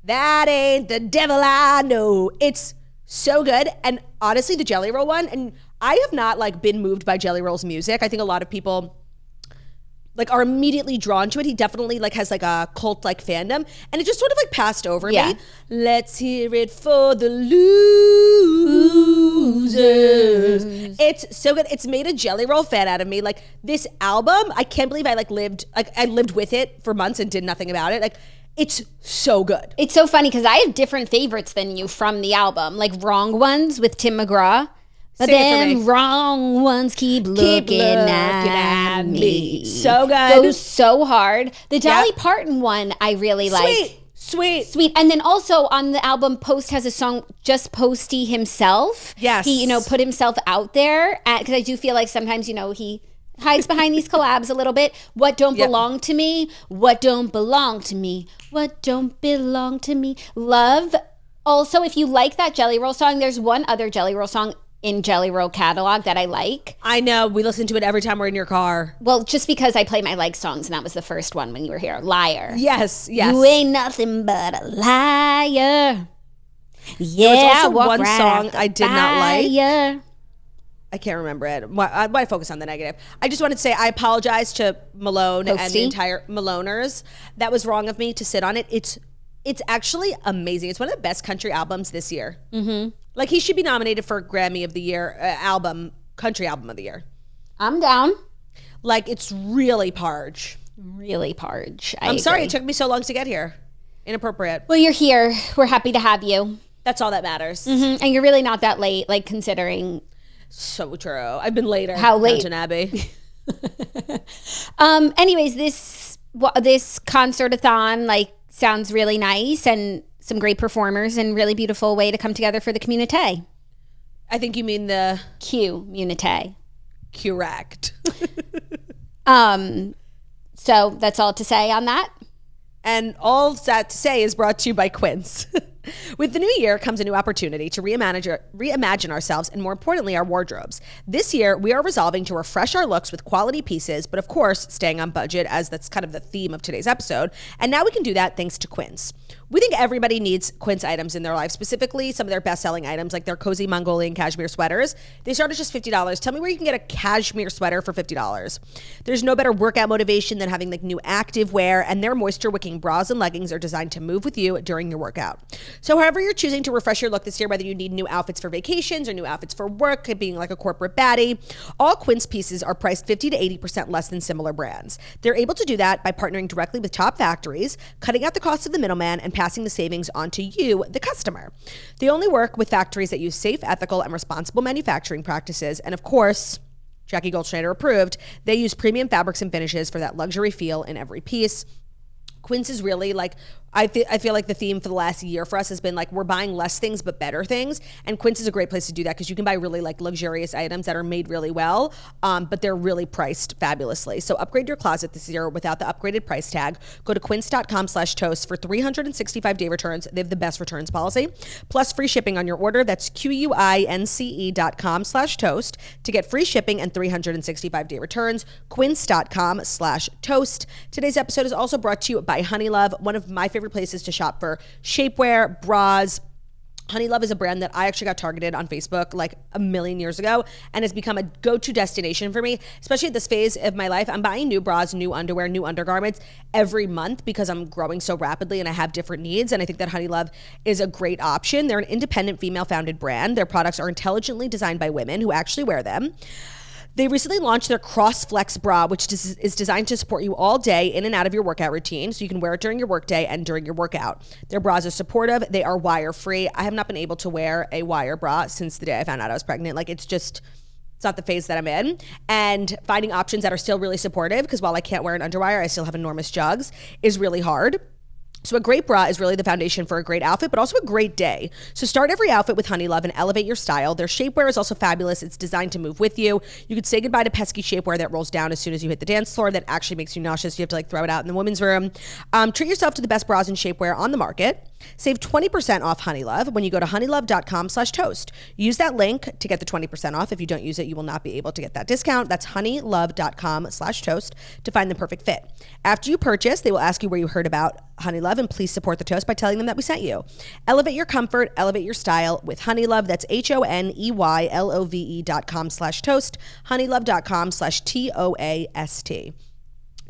that ain't the devil I know. It's so good. And honestly, the Jelly Roll one, and I have not like been moved by Jelly Roll's music. I think a lot of people like are immediately drawn to it. He definitely like has like a cult like fandom, and it just sort of like passed over me. Let's hear it for the losers. It's so good. It's made a Jelly Roll fan out of me. Like this album, I can't believe I lived with it for months and did nothing about it. Like it's so good. It's so funny because I have different favorites than you from the album, like Wrong Ones with Tim McGraw. But then wrong ones keep looking at me. So good. Goes so hard. The Dolly Parton one I really like. Sweet. And then also on the album, Post has a song, Just Posty himself. Yes. He, put himself out there. Because I do feel like sometimes, he hides behind these collabs a little bit. What don't belong to me? What don't belong to me? What don't belong to me? Love. Also, if you like that Jelly Roll song, there's one other Jelly Roll song in Jelly Roll catalog that I like. I know. We listen to it every time we're in your car. Well, just because I play my like songs, and that was the first one when you were here. Liar. Yes. You ain't nothing but a liar. Yeah, there was also one song I did not like. I can't remember it. Why focus on the negative? I just wanted to say I apologize to Malone and the entire Maloners. That was wrong of me to sit on it. It's actually amazing. It's one of the best country albums this year. Mm-hmm. Like he should be nominated for Grammy of the Year country album of the year. I'm down. Like it's really Parge. Really Parge. I'm sorry it took me so long to get here. Inappropriate. Well, you're here. We're happy to have you. That's all that matters. Mm-hmm. And you're really not that late, like considering. So true. I've been later. How late? Downton Abbey. Anyways, this concert-a-thon sounds really nice and some great performers and really beautiful way to come together for the community. I think you mean the community. Correct. So that's all to say on that. And all that to say is brought to you by Quince. With the new year comes a new opportunity to reimagine ourselves and, more importantly, our wardrobes. This year, we are resolving to refresh our looks with quality pieces, but of course, staying on budget, as that's kind of the theme of today's episode. And now we can do that thanks to Quince. We think everybody needs Quince items in their life, specifically some of their best-selling items like their cozy Mongolian cashmere sweaters. They start at just $50. Tell me where you can get a cashmere sweater for $50. There's no better workout motivation than having new active wear, and their moisture-wicking bras and leggings are designed to move with you during your workout. So however you're choosing to refresh your look this year, whether you need new outfits for vacations or new outfits for work, being like a corporate baddie, all Quince pieces are priced 50 to 80% less than similar brands. They're able to do that by partnering directly with top factories, cutting out the cost of the middleman, and passing the savings on to you, the customer. They only work with factories that use safe, ethical, and responsible manufacturing practices. And of course, Jackie Goldschneider approved, they use premium fabrics and finishes for that luxury feel in every piece. Quince is really like, I feel like the theme for the last year for us has been like, we're buying less things but better things. And Quince is a great place to do that because you can buy really like luxurious items that are made really well, but they're really priced fabulously. So upgrade your closet this year without the upgraded price tag. Go to quince.com/toast for 365-day returns. They have the best returns policy, plus free shipping on your order. That's QUINCE.com/toast to get free shipping and 365-day returns. Quince.com/toast. Today's episode is also brought to you by Honeylove, one of my favorite places to shop for shapewear, bras. Honeylove is a brand that I actually got targeted on Facebook like a million years ago and has become a go-to destination for me, especially at this phase of my life. I'm buying new bras, new underwear, new undergarments every month because I'm growing so rapidly and I have different needs. And I think that Honeylove is a great option. They're an independent female-founded brand. Their products are intelligently designed by women who actually wear them. They recently launched their Cross Flex bra, which is designed to support you all day in and out of your workout routine, so you can wear it during your workday and during your workout. Their bras are supportive. They are wire-free. I have not been able to wear a wire bra since the day I found out I was pregnant. Like, it's not the phase that I'm in. And finding options that are still really supportive, because while I can't wear an underwire, I still have enormous jugs, is really hard. So a great bra is really the foundation for a great outfit, but also a great day. So start every outfit with Honeylove and elevate your style. Their shapewear is also fabulous. It's designed to move with you. You could say goodbye to pesky shapewear that rolls down as soon as you hit the dance floor that actually makes you nauseous. You have to like throw it out in the women's room. Treat yourself to the best bras and shapewear on the market. Save 20% off Honeylove when you go to honeylove.com/toast. Use that link to get the 20% off. If you don't use it, you will not be able to get that discount. That's honeylove.com/toast to find the perfect fit. After you purchase, they will ask you where you heard about Honeylove, and please support the toast by telling them that we sent you. Elevate your comfort, elevate your style with Honeylove. That's HONEYLOVE.com/toast, honeylove.com/TOAST.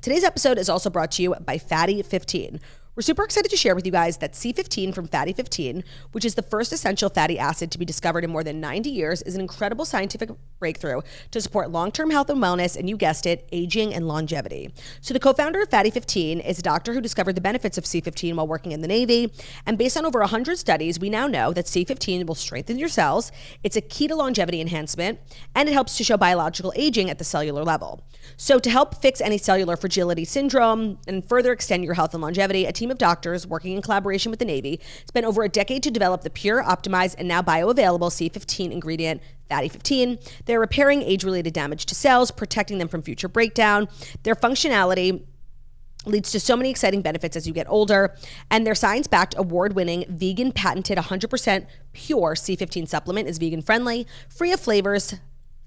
Today's episode is also brought to you by Fatty 15. We're super excited to share with you guys that C15 from Fatty 15, which is the first essential fatty acid to be discovered in more than 90 years, is an incredible scientific breakthrough to support long-term health and wellness, and you guessed it, aging and longevity. So the co-founder of Fatty 15 is a doctor who discovered the benefits of C15 while working in the Navy, and based on over 100 studies, we now know that C15 will strengthen your cells, it's a key to longevity enhancement, and it helps to show biological aging at the cellular level. So to help fix any cellular fragility syndrome and further extend your health and longevity, a team of doctors working in collaboration with the Navy spent over a decade to develop the pure, optimized, and now bioavailable C15 ingredient, Fatty 15. They're repairing age-related damage to cells, protecting them from future breakdown. Their functionality leads to so many exciting benefits as you get older, and their science-backed, award-winning, vegan, patented, 100% pure C15 supplement is vegan-friendly, free of flavors,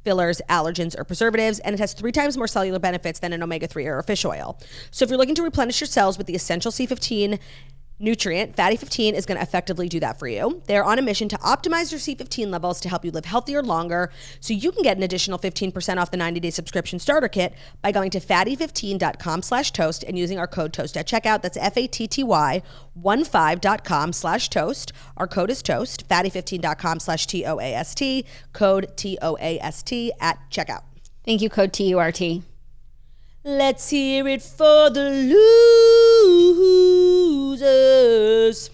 fillers, allergens, or preservatives, and it has 3 times more cellular benefits than an omega-3 or a fish oil. So if you're looking to replenish your cells with the essential C15 nutrient, Fatty 15 is going to effectively do that for you. They're on a mission to optimize your C15 levels to help you live healthier longer, so you can get an additional 15% off the 90-day subscription starter kit by going to fatty15.com/toast and using our code TOAST at checkout. That's FATTY15.com/toast. Our code is TOAST, fatty15.com/TOAST, code TOAST at checkout. Thank you, code TURT. Let's hear it for the losers.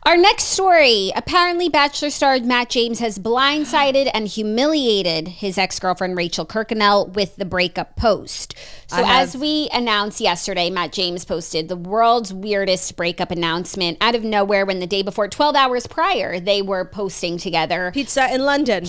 Our next story. Apparently, Bachelor star Matt James has blindsided and humiliated his ex-girlfriend Rachael Kirkconnell with the breakup post. So as we announced yesterday, Matt James posted the world's weirdest breakup announcement out of nowhere when the day before, 12 hours prior, they were posting together. Pizza in London,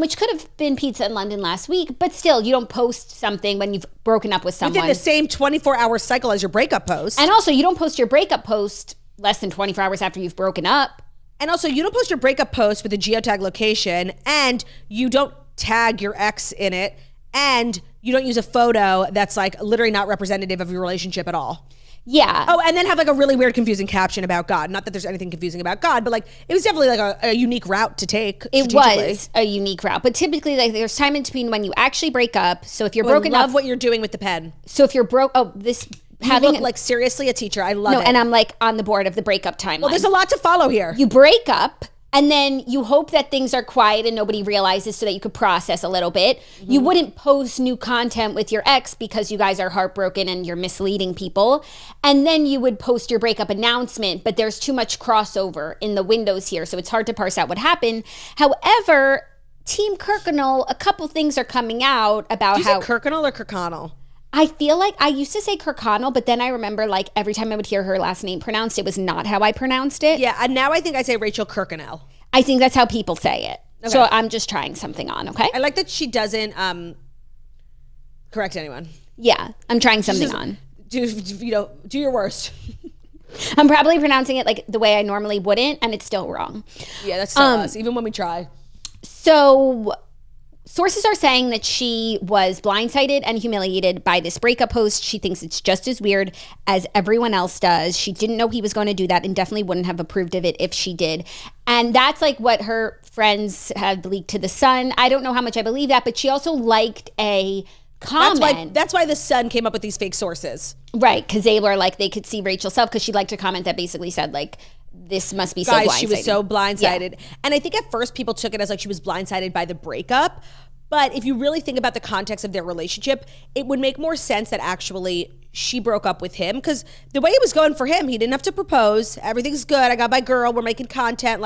which could have been pizza in London last week, but still, you don't post something when you've broken up with someone. Within the same 24-hour cycle as your breakup post. And also, you don't post your breakup post less than 24 hours after you've broken up. And also, you don't post your breakup post with a geotag location, and you don't tag your ex in it, and you don't use a photo that's like literally not representative of your relationship at all. Yeah. Oh, and then have like a really weird, confusing caption about God. Not that there's anything confusing about God, but like it was definitely like a unique route to take. It was a unique route, but typically like there's time in between when you actually break up. So if you're broken up, I love what you're doing with the pen. So if you're You look like seriously a teacher. I love it. And I'm like on the board of the breakup timeline. Well, there's a lot to follow here. You break up, And then you hope that things are quiet and nobody realizes so that you could process a little bit. Mm-hmm. You wouldn't post new content with your ex because you guys are heartbroken and you're misleading people. And then you would post your breakup announcement, but there's too much crossover in the windows here, so it's hard to parse out what happened. However, Team Kirkconnell, a couple things are coming out about how... Do you say Kirkconnell or Kirkconnell? I feel like I used to say Kirkconnell, but then I remember like every time I would hear her last name pronounced, it was not how I pronounced it. Yeah, and now I think I say Rachael Kirkconnell. I think that's how people say it. Okay. So I'm just trying something on, okay? I like that she doesn't correct anyone. Yeah, I'm trying something on. Do your worst. I'm probably pronouncing it like the way I normally wouldn't, and it's still wrong. Yeah, that's still us, even when we try. So... sources are saying that she was blindsided and humiliated by this breakup post. She thinks it's just as weird as everyone else does. She didn't know he was going to do that and definitely wouldn't have approved of it if she did. And that's like what her friends had leaked to The Sun. I don't know how much I believe that, but she also liked a comment. That's why The Sun came up with these fake sources. Right, because they were like, they could see Rachel's self because she liked a comment that basically said like, this must be so blindsided. She was so blindsided. Yeah. And I think at first people took it as like she was blindsided by the breakup. But if you really think about the context of their relationship, it would make more sense that actually she broke up with him. Because the way it was going for him, he didn't have to propose. Everything's good. I got my girl. We're making content.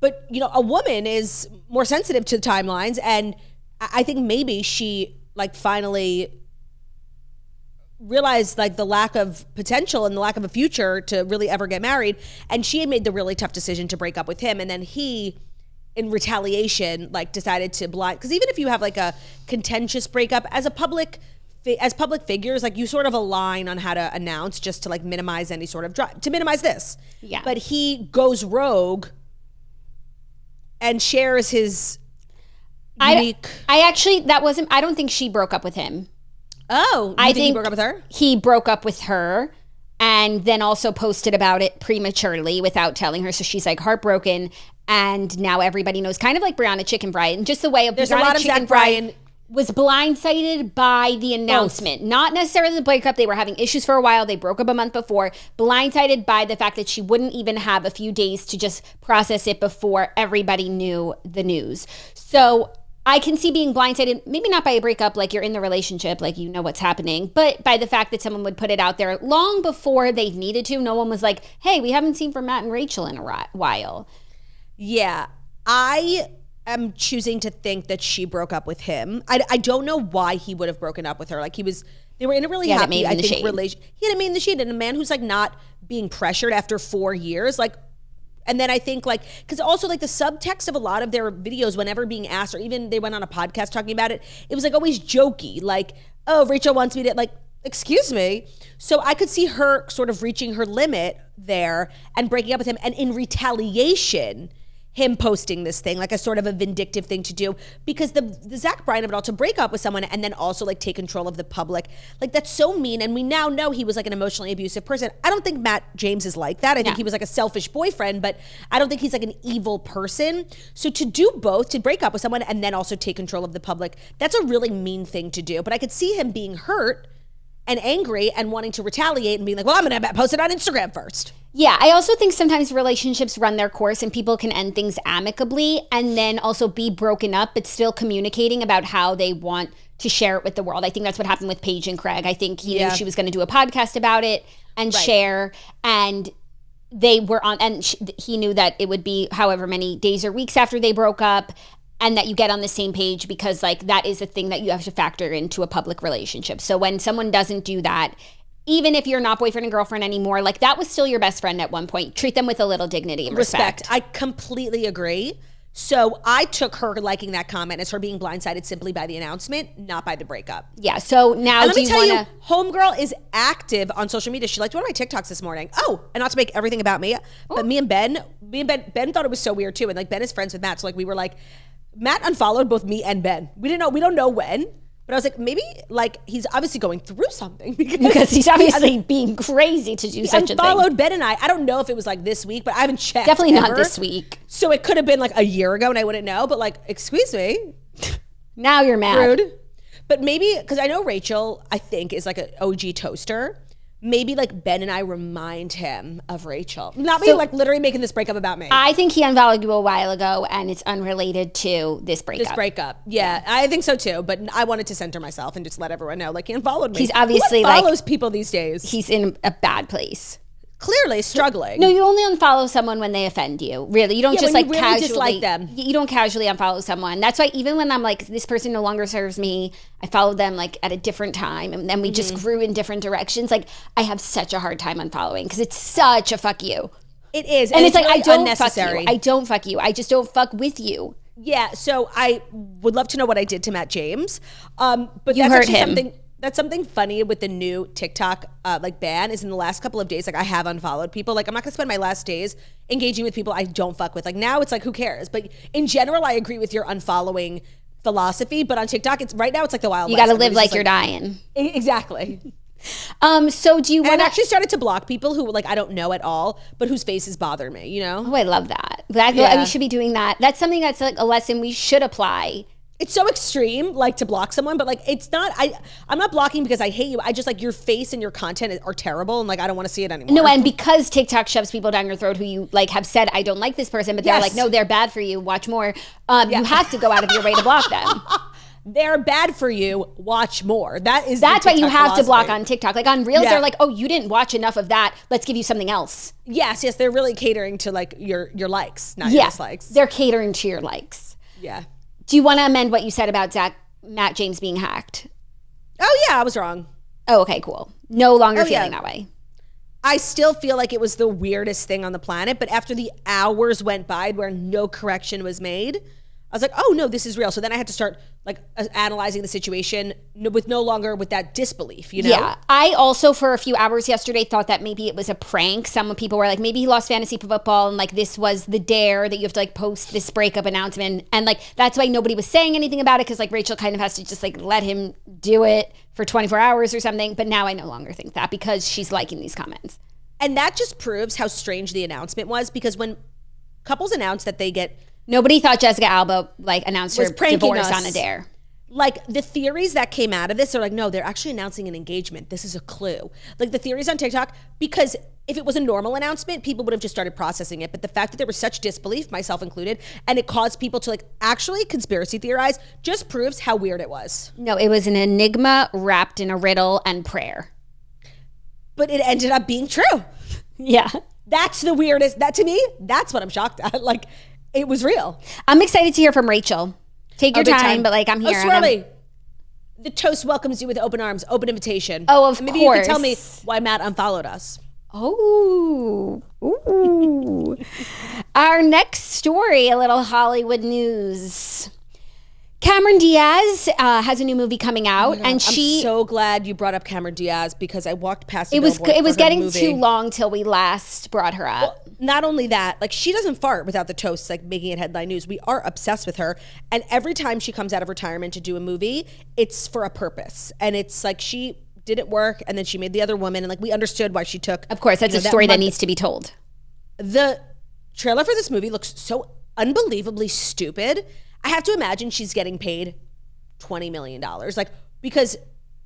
But a woman is more sensitive to the timelines. And I think maybe she finally realized the lack of potential and the lack of a future to really ever get married. And she had made the really tough decision to break up with him. And then he, in retaliation, decided to because even if you have a contentious breakup as public figures, you sort of align on how to announce just to minimize any sort of to minimize this. Yeah. But he goes rogue and shares his unique. I don't think she broke up with him. Oh, I think he broke up with her? He broke up with her and then also posted about it prematurely without telling her. So she's heartbroken. And now everybody knows, kind of like Brianna Chicken Fry. And just the way there's a lot of Zach Bryan was blindsided by the announcement. Not necessarily the breakup. They were having issues for a while. They broke up a month before. Blindsided by the fact that she wouldn't even have a few days to just process it before everybody knew the news. So I can see being blindsided, maybe not by a breakup, you're in the relationship, you know what's happening, but by the fact that someone would put it out there long before they needed to. No one was like, hey, we haven't seen from Matt and Rachel in a while. Yeah, I am choosing to think that she broke up with him. I don't know why he would have broken up with her. They were in a really happy, I think, relationship. He had a mate in the shade, and a man who's not being pressured after 4 years, and then I think because also the subtext of a lot of their videos, whenever being asked, or even they went on a podcast talking about it, it was always jokey, oh, Rachel wants me to excuse me. So I could see her sort of reaching her limit there and breaking up with him, and in retaliation, him posting this thing, a sort of a vindictive thing to do, because the Zach Bryan of it all, to break up with someone and then also take control of the public, that's so mean. And we now know he was an emotionally abusive person. I don't think Matt James is like that. I think he was a selfish boyfriend, but I don't think he's an evil person. So to do both, to break up with someone and then also take control of the public, that's a really mean thing to do. But I could see him being hurt and angry and wanting to retaliate and being well, I'm going to post it on Instagram first. Yeah, I also think sometimes relationships run their course and people can end things amicably and then also be broken up, but still communicating about how they want to share it with the world. I think that's what happened with Paige and Craig. I think he knew she was going to do a podcast about it and share, and they were on, and he knew that it would be however many days or weeks after they broke up, and that you get on the same page, because that is a thing that you have to factor into a public relationship. So when someone doesn't do that, even if you're not boyfriend and girlfriend anymore, that was still your best friend at one point. Treat them with a little dignity and respect. I completely agree. So I took her liking that comment as her being blindsided simply by the announcement, not by the breakup. Yeah, so now let me tell you, homegirl is active on social media. She liked one of my TikToks this morning. Oh, and not to make everything about me, but Ben thought it was so weird too. And Ben is friends with Matt. So we were Matt unfollowed both me and Ben. We don't know when. But I was maybe he's obviously going through something because he's obviously being crazy to do such a thing. He unfollowed Ben and I. I don't know if it was this week, but I haven't checked. Definitely not this week. So it could have been a year ago and I wouldn't know. But excuse me. Now you're mad. Rude. But maybe, because I know Rachel, I think, is an OG toaster. maybe like Ben and I remind him of Rachel. Not me like literally making this breakup about me. I think he unfollowed you a while ago and it's unrelated to this breakup. This breakup. Yeah, I think so too. But I wanted to center myself and just let everyone know, like, he unfollowed me. He's obviously Who follows people these days? He's in a bad place. Clearly struggling. No, you only unfollow someone when they offend you. Really, you don't just like really casually dislike them. You don't casually unfollow someone. That's why even when I'm like, this person no longer serves me, I followed them like at a different time, and then we just grew in different directions. Like, I have such a hard time unfollowing because it's such a fuck you. It is, and it's like really I don't unnecessary. fuck you. I don't fuck you. I just don't fuck with you. Yeah. So I would love to know what I did to Matt James. But You that's hurt actually him. something. That's something funny with the new TikTok like ban is in the last couple of days, like I have unfollowed people. Like I'm not gonna spend my last days engaging with people I don't fuck with. Like now it's like, who cares? But in general, I agree with your unfollowing philosophy. But on TikTok, it's right now it's like the Wild You West. got to live Everybody's like just you're dying. Exactly. So do you And want I've to actually started to block people who like I don't know at all, but whose faces bother me, you know? Oh, I love that. Yeah. We should be doing that. That's something that's like a lesson we should apply. It's so extreme, like to block someone, but like it's not. I'm not blocking because I hate you. I just like your face and your content are terrible, and like I don't want to see it anymore. No, and because TikTok shoves people down your throat who you like have said, I don't like this person, but they're Yes. like, no, they're bad for you. Watch more. You have to go out of your way to block them. They're bad for you. Watch more. That's why you have to block philosophy. on TikTok. Like on Reels, Yeah. they're like, oh, you didn't watch enough of that. Let's give you something else. Yes, they're really catering to like your likes, not your dislikes. They're catering to your likes. Yeah. Do you want to amend what you said about Matt James being hacked? Oh yeah, I was wrong. Oh, okay, cool. No longer Oh, feeling yeah. that way. I still feel like it was the weirdest thing on the planet, but after the hours went by where no correction was made, I was like, oh no, this is real. So then I had to start like analyzing the situation with no longer with that disbelief, you know? Yeah. I also, for a few hours yesterday, thought that maybe it was a prank. Some people were like, maybe he lost fantasy football and like this was the dare that you have to like post this breakup announcement. And like, that's why nobody was saying anything about it because like Rachel kind of has to just like let him do it for 24 hours or something. But now I no longer think that because she's liking these comments. And that just proves how strange the announcement was because when couples announce that they get Nobody thought Jessica Alba like announced her Was pranking divorce us. on a dare. like the theories that came out of this are like, no, they're actually announcing an engagement. This is a clue. Like the theories on TikTok, because if it was a normal announcement, people would have just started processing it. But the fact that there was such disbelief, myself included, and it caused people to like actually conspiracy theorize just proves how weird it was. No, it was an enigma wrapped in a riddle and prayer. But it ended up being true. Yeah. That's the weirdest. That to me, that's what I'm shocked at. Like, it was real. I'm excited to hear from Rachel. Take your Big time, but like I'm here. Oh, and I'm- Swirly. The toast welcomes you with open arms, open invitation. Oh, of Maybe course. you can tell me why Matt unfollowed us. Oh, ooh. Our next story, a little Hollywood news. Cameron Diaz has a new movie coming out, and I'm she. so glad you brought up Cameron Diaz because I walked past. It was for getting her movie. too long till we last brought her up. Not only that, like she doesn't fart without the toasts, like making it headline news. We are obsessed with her, and every time she comes out of retirement to do a movie, it's for a purpose, and it's like she didn't work, and then she made The Other Woman, and like we understood why she took. Of course, that's a story that needs to be told. The trailer for this movie looks so unbelievably stupid. I have to imagine she's getting paid $20 million, like because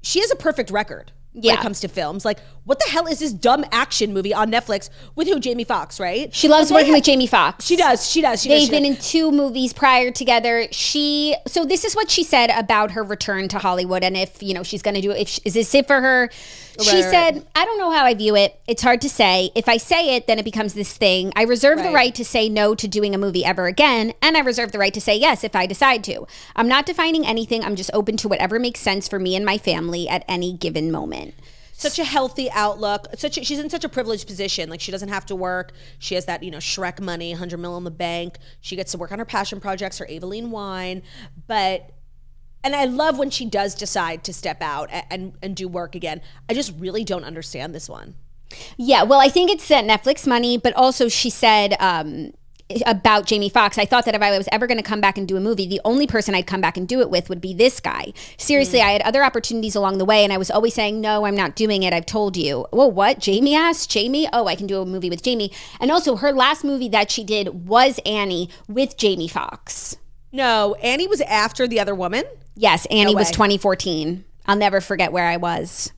she has a perfect record when it comes to films. Like, what the hell is this dumb action movie on Netflix with who? Jamie Foxx, right? She loves working with Jamie Foxx. She does. They've been in 2 movies prior together. So this is what she said about her return to Hollywood, and if she's going to do it. Is this it for her? She said, "I don't know how I view it. It's hard to say. If I say it, then it becomes this thing. I reserve the right to say no to doing a movie ever again, and I reserve the right to say yes if I decide to. I'm not defining anything. I'm just open to whatever makes sense for me and my family at any given moment." Such a healthy outlook. She's in such a privileged position. Like she doesn't have to work. She has that, Shrek money, 100 mil in the bank. She gets to work on her passion projects, her Aveline wine. And I love when she does decide to step out and do work again. I just really don't understand this one. Yeah, well, I think it's Netflix money, but also she said about Jamie Foxx, I thought that if I was ever going to come back and do a movie, the only person I'd come back and do it with would be this guy. Seriously, I had other opportunities along the way, and I was always saying, no, I'm not doing it. I've told you. Well, what? Jamie asked? Jamie? Oh, I can do a movie with Jamie. And also, her last movie that she did was Annie with Jamie Foxx. No, Annie was after The Other Woman? Yes, Annie No was way. 2014. I'll never forget where I was.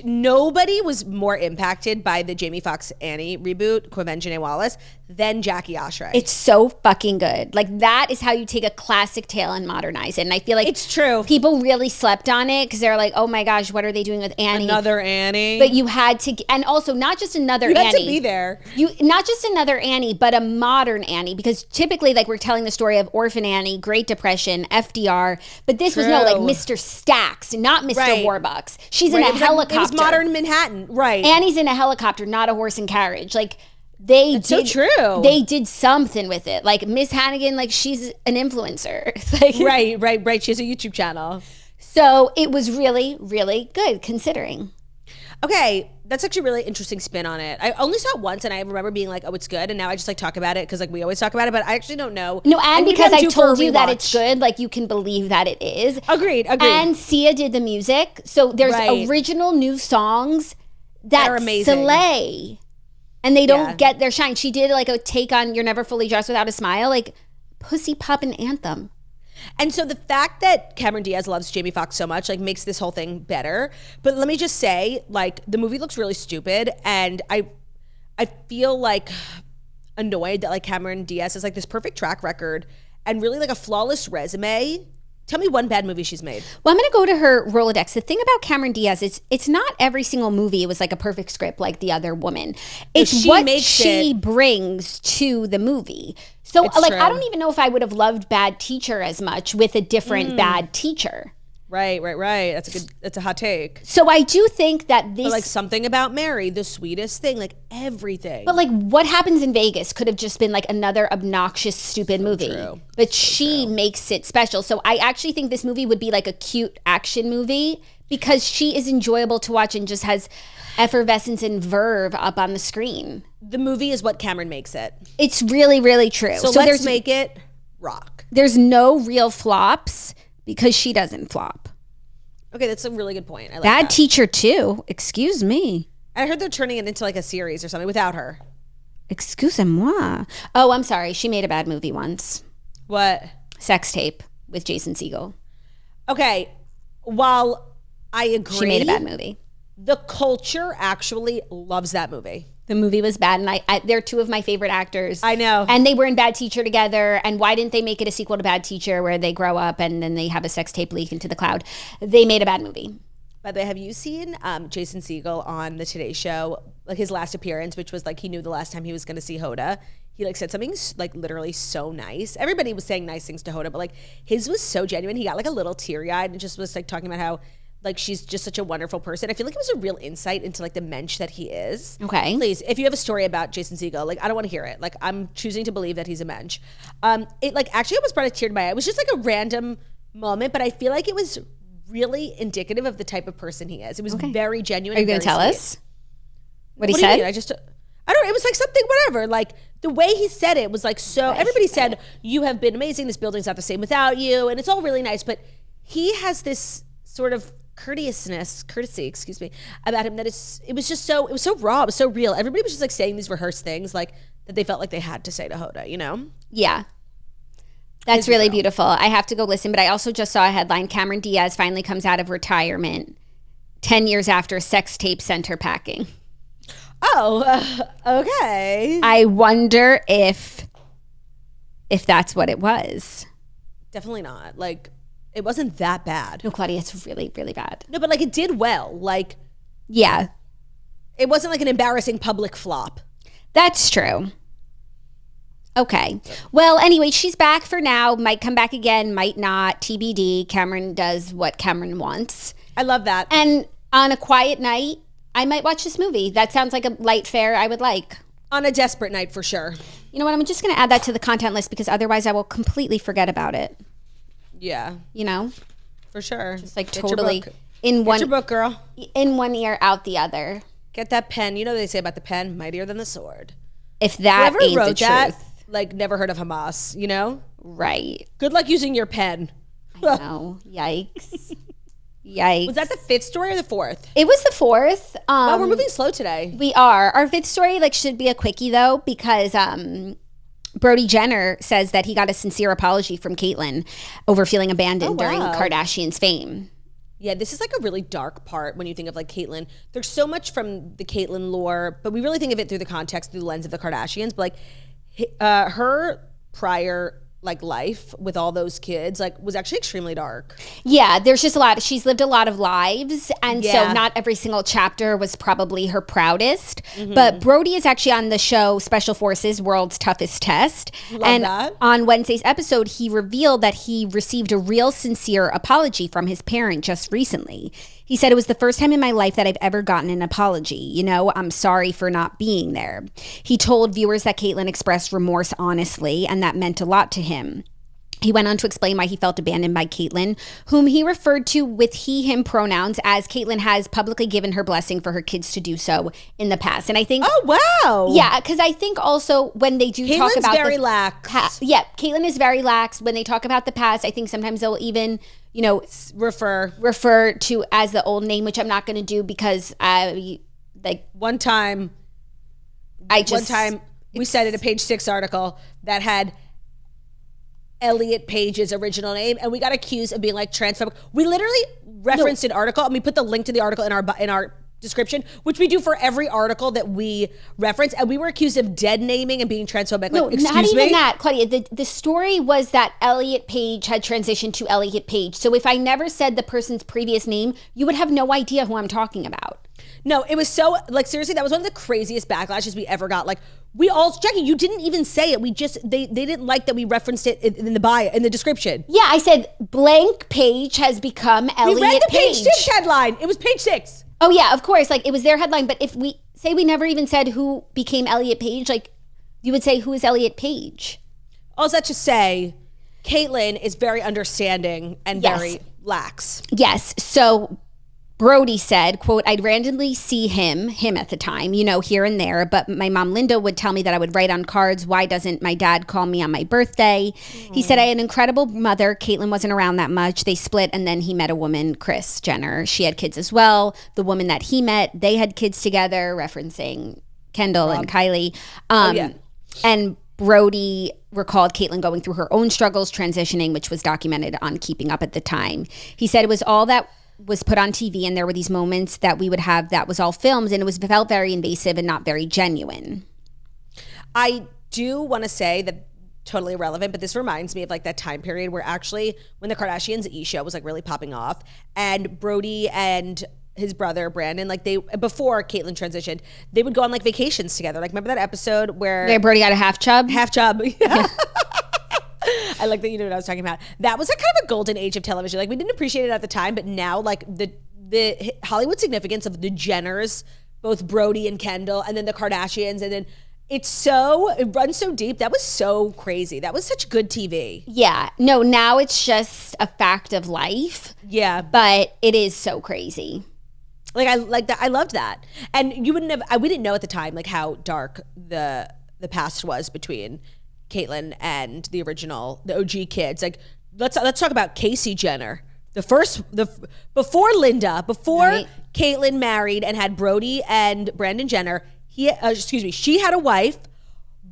Nobody was more impacted by the Jamie Foxx Annie reboot, Quvenzhané Wallace, than Jackie Oshry. It's so fucking good. Like, that is how you take a classic tale and modernize it. And I feel like it's true. People really slept on it because they're like, oh my gosh, what are they doing with Annie? Another Annie. But you had to, and also not just another Annie. You had to be there. Not just another Annie, but a modern Annie, because typically, like, we're telling the story of Orphan Annie, Great Depression, FDR, but this was like Mr. Stacks, not Mr. Warbucks. She's in a helicopter. It was modern Manhattan, right? Annie's in a helicopter, not a horse and carriage. Like, so true. They did something with it. Like, Miss Hannigan, like, she's an influencer. Like, right. She has a YouTube channel. So it was really, really good considering. Okay, that's actually a really interesting spin on it. I only saw it once, and I remember being like, "Oh, it's good." And now I just like talk about it because like we always talk about it, but I actually don't know. No, and because I told you that it's good, like you can believe that it is. Agreed. And Sia did the music, so there's original new songs that are amazing. Slay, and they don't get their shine. She did like a take on "You're Never Fully Dressed Without a Smile," like pussy poppin' anthem. And so the fact that Cameron Diaz loves Jamie Foxx so much, like, makes this whole thing better. But let me just say, like, the movie looks really stupid, and I feel like annoyed that like Cameron Diaz has like this perfect track record and really like a flawless resume. Tell me one bad movie she's made. Well, I'm going to go to her Rolodex. The thing about Cameron Diaz is it's not every single movie it was like a perfect script like The Other Woman. It's what she brings to the movie. So it's like, true. I don't even know if I would have loved Bad Teacher as much with a different bad teacher. Right. That's a hot take. So I do think that this... But like Something About Mary, the sweetest thing, like everything. But like What Happens in Vegas could have just been like another obnoxious, stupid movie. True. But she makes it special. So I actually think this movie would be like a cute action movie because she is enjoyable to watch and just has effervescence and verve up on the screen. The movie is what Cameron makes it. It's really, really true. So let's make it rock. There's no real flops because she doesn't flop. Okay, that's a really good point. I like Bad that. Teacher too. Excuse me. I heard they're turning it into like a series or something without her. Excusez-moi. Oh, I'm sorry. She made a bad movie once. What? Sex Tape with Jason Segel. Okay, while I agree, she made a bad movie. The culture actually loves that movie. The movie was bad, and they're two of my favorite actors. I know. And they were in Bad Teacher together, and why didn't they make it a sequel to Bad Teacher where they grow up and then they have a sex tape leak into the cloud? They made a bad movie. By the way, have you seen Jason Segel on the Today Show, like his last appearance, which was like he knew the last time he was going to see Hoda? He like said something like literally so nice. Everybody was saying nice things to Hoda, but like his was so genuine. He got like a little teary-eyed and just was like talking about how like she's just such a wonderful person. I feel like it was a real insight into like the mensch that he is. Okay. Please, if you have a story about Jason Segel, like I don't want to hear it. Like I'm choosing to believe that he's a mensch. It like actually almost brought a tear to my eye. It was just like a random moment, but I feel like it was really indicative of the type of person he is. It was very genuine. Are you going to tell us what he said? I don't know. It was like something, whatever. Like the way he said it was like so. Everybody said, "You have been amazing. This building's not the same without you," and it's all really nice. But he has this sort of courtesy, about him that it was so raw. It was so real. Everybody was just like saying these rehearsed things, like that they felt like they had to say to Hoda. You know? Yeah. That's really beautiful. I have to go listen, but I also just saw a headline. Cameron Diaz finally comes out of retirement 10 years after sex tape sent her packing. Oh, okay. I wonder if that's what it was. Definitely not. Like, it wasn't that bad. No, Claudia, it's really, really bad. No, but like it did well. Like, yeah. It wasn't like an embarrassing public flop. That's true. Okay. Well, anyway, she's back for now. Might come back again, might not. TBD. Cameron does what Cameron wants. I love that. And on a quiet night, I might watch this movie. That sounds like a light fare I would like. On a desperate night, for sure. You know what? I'm just going to add that to the content list because otherwise I will completely forget about it. Yeah. You know? For sure. Just like Get totally Get your book, girl. In one ear, out the other. Get that pen. You know what they say about the pen? Mightier than the sword. If that Whoever ain't wrote the that, truth. like, never heard of Hamas, you know? Right. Good luck using your pen. I know. Yikes. Yikes. Was that the fifth story or the fourth? It was the fourth. Wow, we're moving slow today. We are. Our fifth story should be a quickie though, because Brody Jenner says that he got a sincere apology from Caitlyn over feeling abandoned during Kardashians' fame. Yeah, this is like a really dark part when you think of like Caitlyn. There's so much from the Caitlyn lore, but we really think of it through the context, through the lens of the Kardashians. But like her prior like life with all those kids like was actually extremely dark. Yeah, there's just a lot. She's lived a lot of lives, and so not every single chapter was probably her proudest. But Brody is actually on the show Special Forces World's Toughest Test. Love that. On Wednesday's episode, he revealed that he received a real sincere apology from his parent just recently. He said, "It was the first time in my life that I've ever gotten an apology. You know, I'm sorry for not being there." He told viewers that Caitlyn expressed remorse honestly, and that meant a lot to him. He went on to explain why he felt abandoned by Caitlyn, whom he referred to with he, him pronouns, as Caitlyn has publicly given her blessing for her kids to do so in the past. And I think... Oh, wow. Yeah, because I think also when they do talk about... Caitlyn's very lax. Caitlyn is very lax. When they talk about the past, I think sometimes they'll even... you know, refer to as the old name, which I'm not going to do because one time we cited a Page 6 article that had Elliot Page's original name, and we got accused of being like transphobic. We literally referenced an article, and we put the link to the article in our description, which we do for every article that we reference, and we were accused of dead naming and being transphobic. No, like, excuse not even me? that, Claudia. The story was that Elliot Page had transitioned to Elliot Page. So if I never said the person's previous name, you would have no idea who I'm talking about. No, it was so, like, seriously, that was one of the craziest backlashes we ever got. Like, we all, Jackie, you didn't even say it. We just, they didn't like that we referenced it in the bio, in the description. Yeah, I said blank Page has become Elliot Page. We read the Page 6 headline. It was Page 6. Oh yeah, of course. Like it was their headline. But if we say we never even said who became Elliot Page, like you would say, who is Elliot Page? All that to say, Caitlyn is very understanding and very lax. Yes. So Brody said, quote, "I'd randomly see him at the time, you know, here and there. But my mom, Linda, would tell me that I would write on cards, why doesn't my dad call me on my birthday?" He said, "I had an incredible mother. Caitlyn wasn't around that much. They split, and then he met a woman, Kris Jenner. She had kids as well. The woman that he met, they had kids together," referencing Kendall and Kylie. And Brody recalled Caitlyn going through her own struggles transitioning, which was documented on Keeping Up at the time. He said it was all that was put on TV, and there were these moments that we would have that was all filmed, and it felt very invasive and not very genuine. I do want to say that, totally irrelevant, but this reminds me of like that time period where actually when the Kardashians show was like really popping off, and Brody and his brother Brandon, like they, before Caitlyn transitioned, they would go on like vacations together. Like remember that episode where Brody got a half chub? Half chub. Yeah. I like that you know what I was talking about. That was like kind of a golden age of television. Like we didn't appreciate it at the time, but now like the Hollywood significance of the Jenners, both Brody and Kendall, and then the Kardashians, and then it runs so deep. That was so crazy. That was such good TV. Yeah. No, now it's just a fact of life. Yeah. But it is so crazy. Like I like that. I loved that. And you wouldn't have, we didn't know at the time like how dark the past was between Caitlyn and the OG kids. Like let's talk about Casey Jenner. Before Linda, before Caitlyn married and had Brody and Brandon Jenner, she had a wife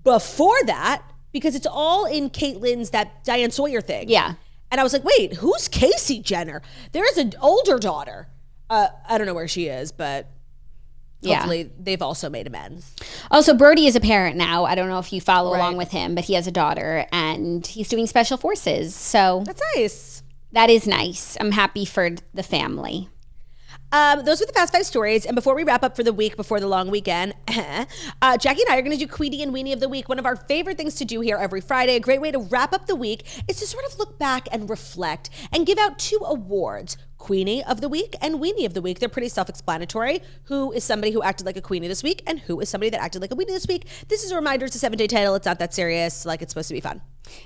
before that, because it's all in Caitlyn's that Diane Sawyer thing. Yeah. And I was like, wait, who's Casey Jenner? There's an older daughter. I don't know where she is, but hopefully they've also made amends. Also, Brody is a parent now. I don't know if you follow along with him, but he has a daughter and he's doing Special Forces. So that's nice. That is nice. I'm happy for the family. Those were the Fast 5 stories. And before we wrap up for the week, before the long weekend, Jackie and I are going to do Queenie and Weenie of the week. One of our favorite things to do here every Friday. A great way to wrap up the week is to sort of look back and reflect and give out 2 awards. Queenie of the week and Weenie of the week. They're pretty self-explanatory. Who is somebody who acted like a Queenie this week, and who is somebody that acted like a Weenie this week? This is a reminder. It's a 7-day title. It's not that serious. Like, it's supposed to be fun.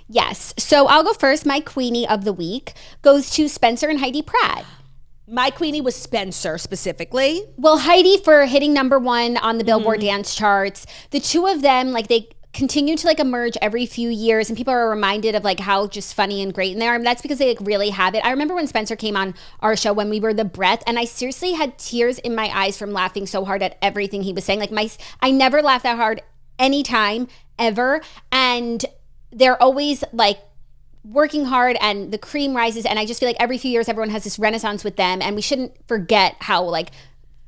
Yes. So I'll go first. My Queenie of the week goes to Spencer and Heidi Pratt. My Queenie was Spencer specifically. Well, Heidi for hitting #1 on the Billboard dance charts. The two of them, like, they continue to like emerge every few years, and people are reminded of like how just funny and great they are. And that's because they like really have it. I remember when Spencer came on our show when we were The Breath, and I seriously had tears in my eyes from laughing so hard at everything he was saying. Like I never laughed that hard anytime ever. And they're always like working hard and the cream rises. And I just feel like every few years, everyone has this renaissance with them. And we shouldn't forget how like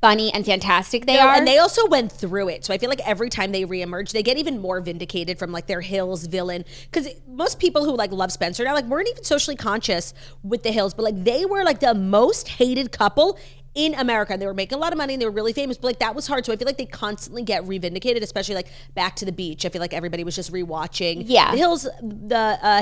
funny and fantastic they are. And they also went through it. So I feel like every time they reemerge, they get even more vindicated from like their Hills villain. Because most people who like love Spencer now like weren't even socially conscious with the Hills, but like they were like the most hated couple in America. And they were making a lot of money and they were really famous, but like that was hard. So I feel like they constantly get revindicated, especially like Back to the Beach. I feel like everybody was just rewatching the Hills,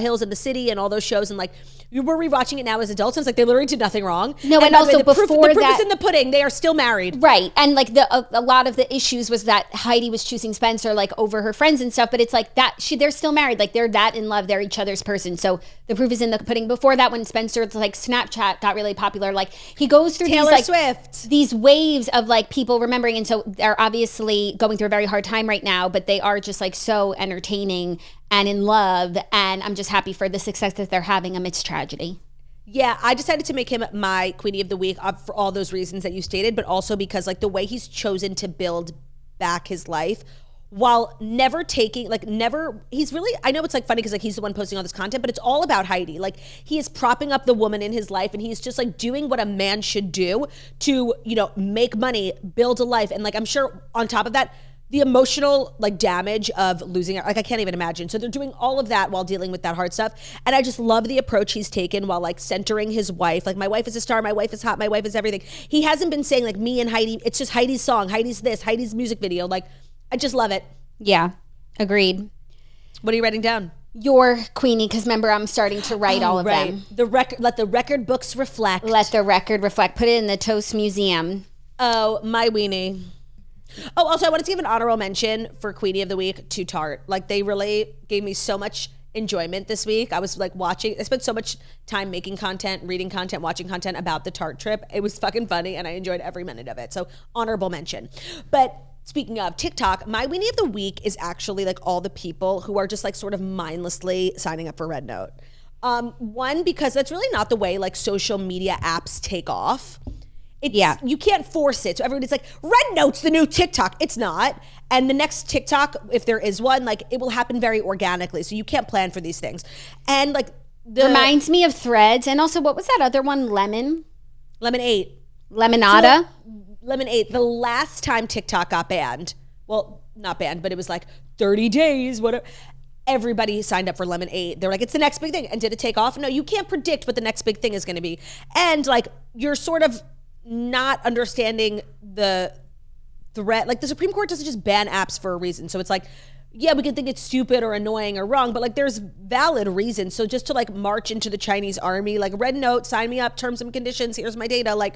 Hills and the City and all those shows. And like you were rewatching it now as adults. And it's like they literally did nothing wrong. No, and also the proof is in the pudding. They are still married. Right. And like a lot of the issues was that Heidi was choosing Spencer like over her friends and stuff. But it's like that they're still married. Like they're that in love. They're each other's person. So the proof is in the pudding. Before that, when Spencer's like Snapchat got really popular, like he goes through Taylor these like Swift. These waves of like people remembering. And so they're obviously going through a very hard time right now, but they are just like so entertaining and in love. And I'm just happy for the success that they're having amidst tragedy. Yeah, I decided to make him my Queenie of the Week for all those reasons that you stated, but also because like the way he's chosen to build back his life while never taking, like never, he's really, I know it's like funny because like he's the one posting all this content, but it's all about Heidi. Like he is propping up the woman in his life and he's just like doing what a man should do to, you know, make money, build a life. And like, I'm sure on top of that, the emotional like damage of losing it, like I can't even imagine. So they're doing all of that while dealing with that hard stuff. And I just love the approach he's taken while like centering his wife. Like my wife is a star, my wife is hot, my wife is everything. He hasn't been saying like me and Heidi, it's just Heidi's song, Heidi's this, Heidi's music video. Like I just love it. Yeah, agreed. What are you writing down? Your Queenie, because remember I'm starting to write all of them. The record, let the record books reflect. Let the record reflect. Put it in the Toast Museum. Oh, my Weenie. Oh, also I wanted to give an honorable mention for Queenie of the Week to Tarte. Like they really gave me so much enjoyment this week. I was like watching, I spent so much time making content, reading content, watching content about the Tarte trip. It was fucking funny and I enjoyed every minute of it. So honorable mention. But speaking of TikTok, my Weenie of the Week is actually like all the people who are just like sort of mindlessly signing up for Red Note. One, because that's really not the way like social media apps take off. You can't force it. So everybody's like, Red Note's the new TikTok. It's not. And the next TikTok, if there is one, like it will happen very organically. So you can't plan for these things. And like reminds me of Threads. And also, what was that other one? Lemonade. Lemonada. Lemonade. The last time TikTok got banned, well, not banned, but it was like 30 days, whatever. Everybody signed up for Lemonade. They're like, it's the next big thing. And did it take off? No, you can't predict what the next big thing is going to be. And like, you're sort of not understanding the threat. Like the Supreme Court doesn't just ban apps for a reason. So it's like, yeah, we can think it's stupid or annoying or wrong, but like there's valid reasons. So just to like march into the Chinese army, like Red Note, sign me up, terms and conditions, here's my data, like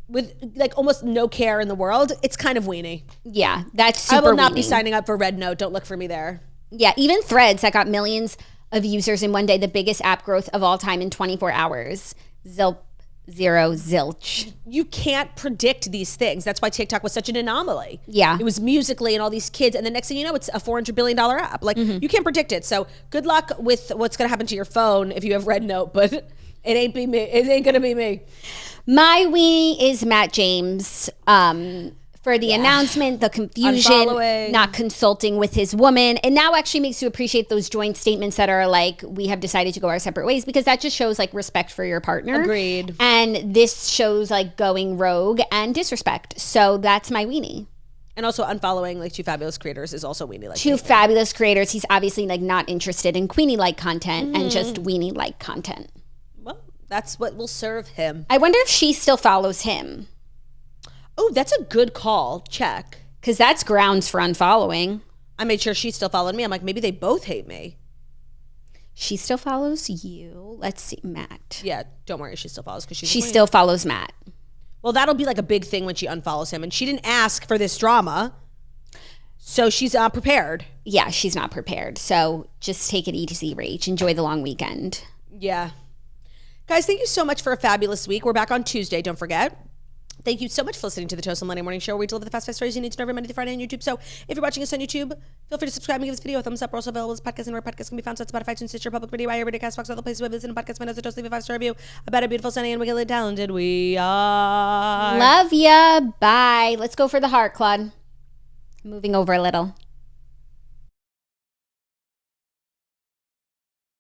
with like almost no care in the world, it's kind of Weenie. Yeah, that's super I will not Weenie. be signing up for Red Note. Don't look for me there. Yeah, even Threads that got millions of users in one day, the biggest app growth of all time in 24 hours. Zilch. You can't predict these things. That's why TikTok was such an anomaly. Yeah. It was Musical.ly and all these kids. And the next thing you know, it's a $400 billion app. Like you can't predict it. So good luck with what's going to happen to your phone if you have Red Note, but it ain't be me. It ain't going to be me. My Weenie is Matt James. For the announcement, the confusion, not consulting with his woman. And now actually makes you appreciate those joint statements that are like, we have decided to go our separate ways, because that just shows like respect for your partner. Agreed. And this shows like going rogue and disrespect. So that's my Weenie. And also unfollowing like two fabulous creators is also Weenie-like. Two fabulous creators. He's obviously like not interested in Queenie-like content and just Weenie-like content. Well, that's what will serve him. I wonder if she still follows him. Oh, that's a good call. Check. Because that's grounds for unfollowing. I made sure she still followed me. I'm like, maybe they both hate me. She still follows you. Let's see, Matt. Yeah, don't worry. She still follows because she still follows Matt. Well, that'll be like a big thing when she unfollows him. And she didn't ask for this drama. So she's not prepared. Yeah, she's not prepared. So just take it easy, Rach. Enjoy the long weekend. Yeah. Guys, thank you so much for a fabulous week. We're back on Tuesday. Don't forget. Thank you so much for listening to the Toast on Monday Morning Show, where we deliver the fast five stories you need to know every Monday to Friday on YouTube. So if you're watching us on YouTube, feel free to subscribe and give this video a thumbs up. We're also available as podcasts and where podcasts can be found. So it's Spotify, iTunes, Stitcher, Public Radio, iHeartRadio, Castbox, all the places where listen to podcasts. Find us at Toast, leave a 5-star review about how beautiful, sunny, and wickedly talented we are. Love ya. Bye. Let's go for the heart, Claude. Moving over a little.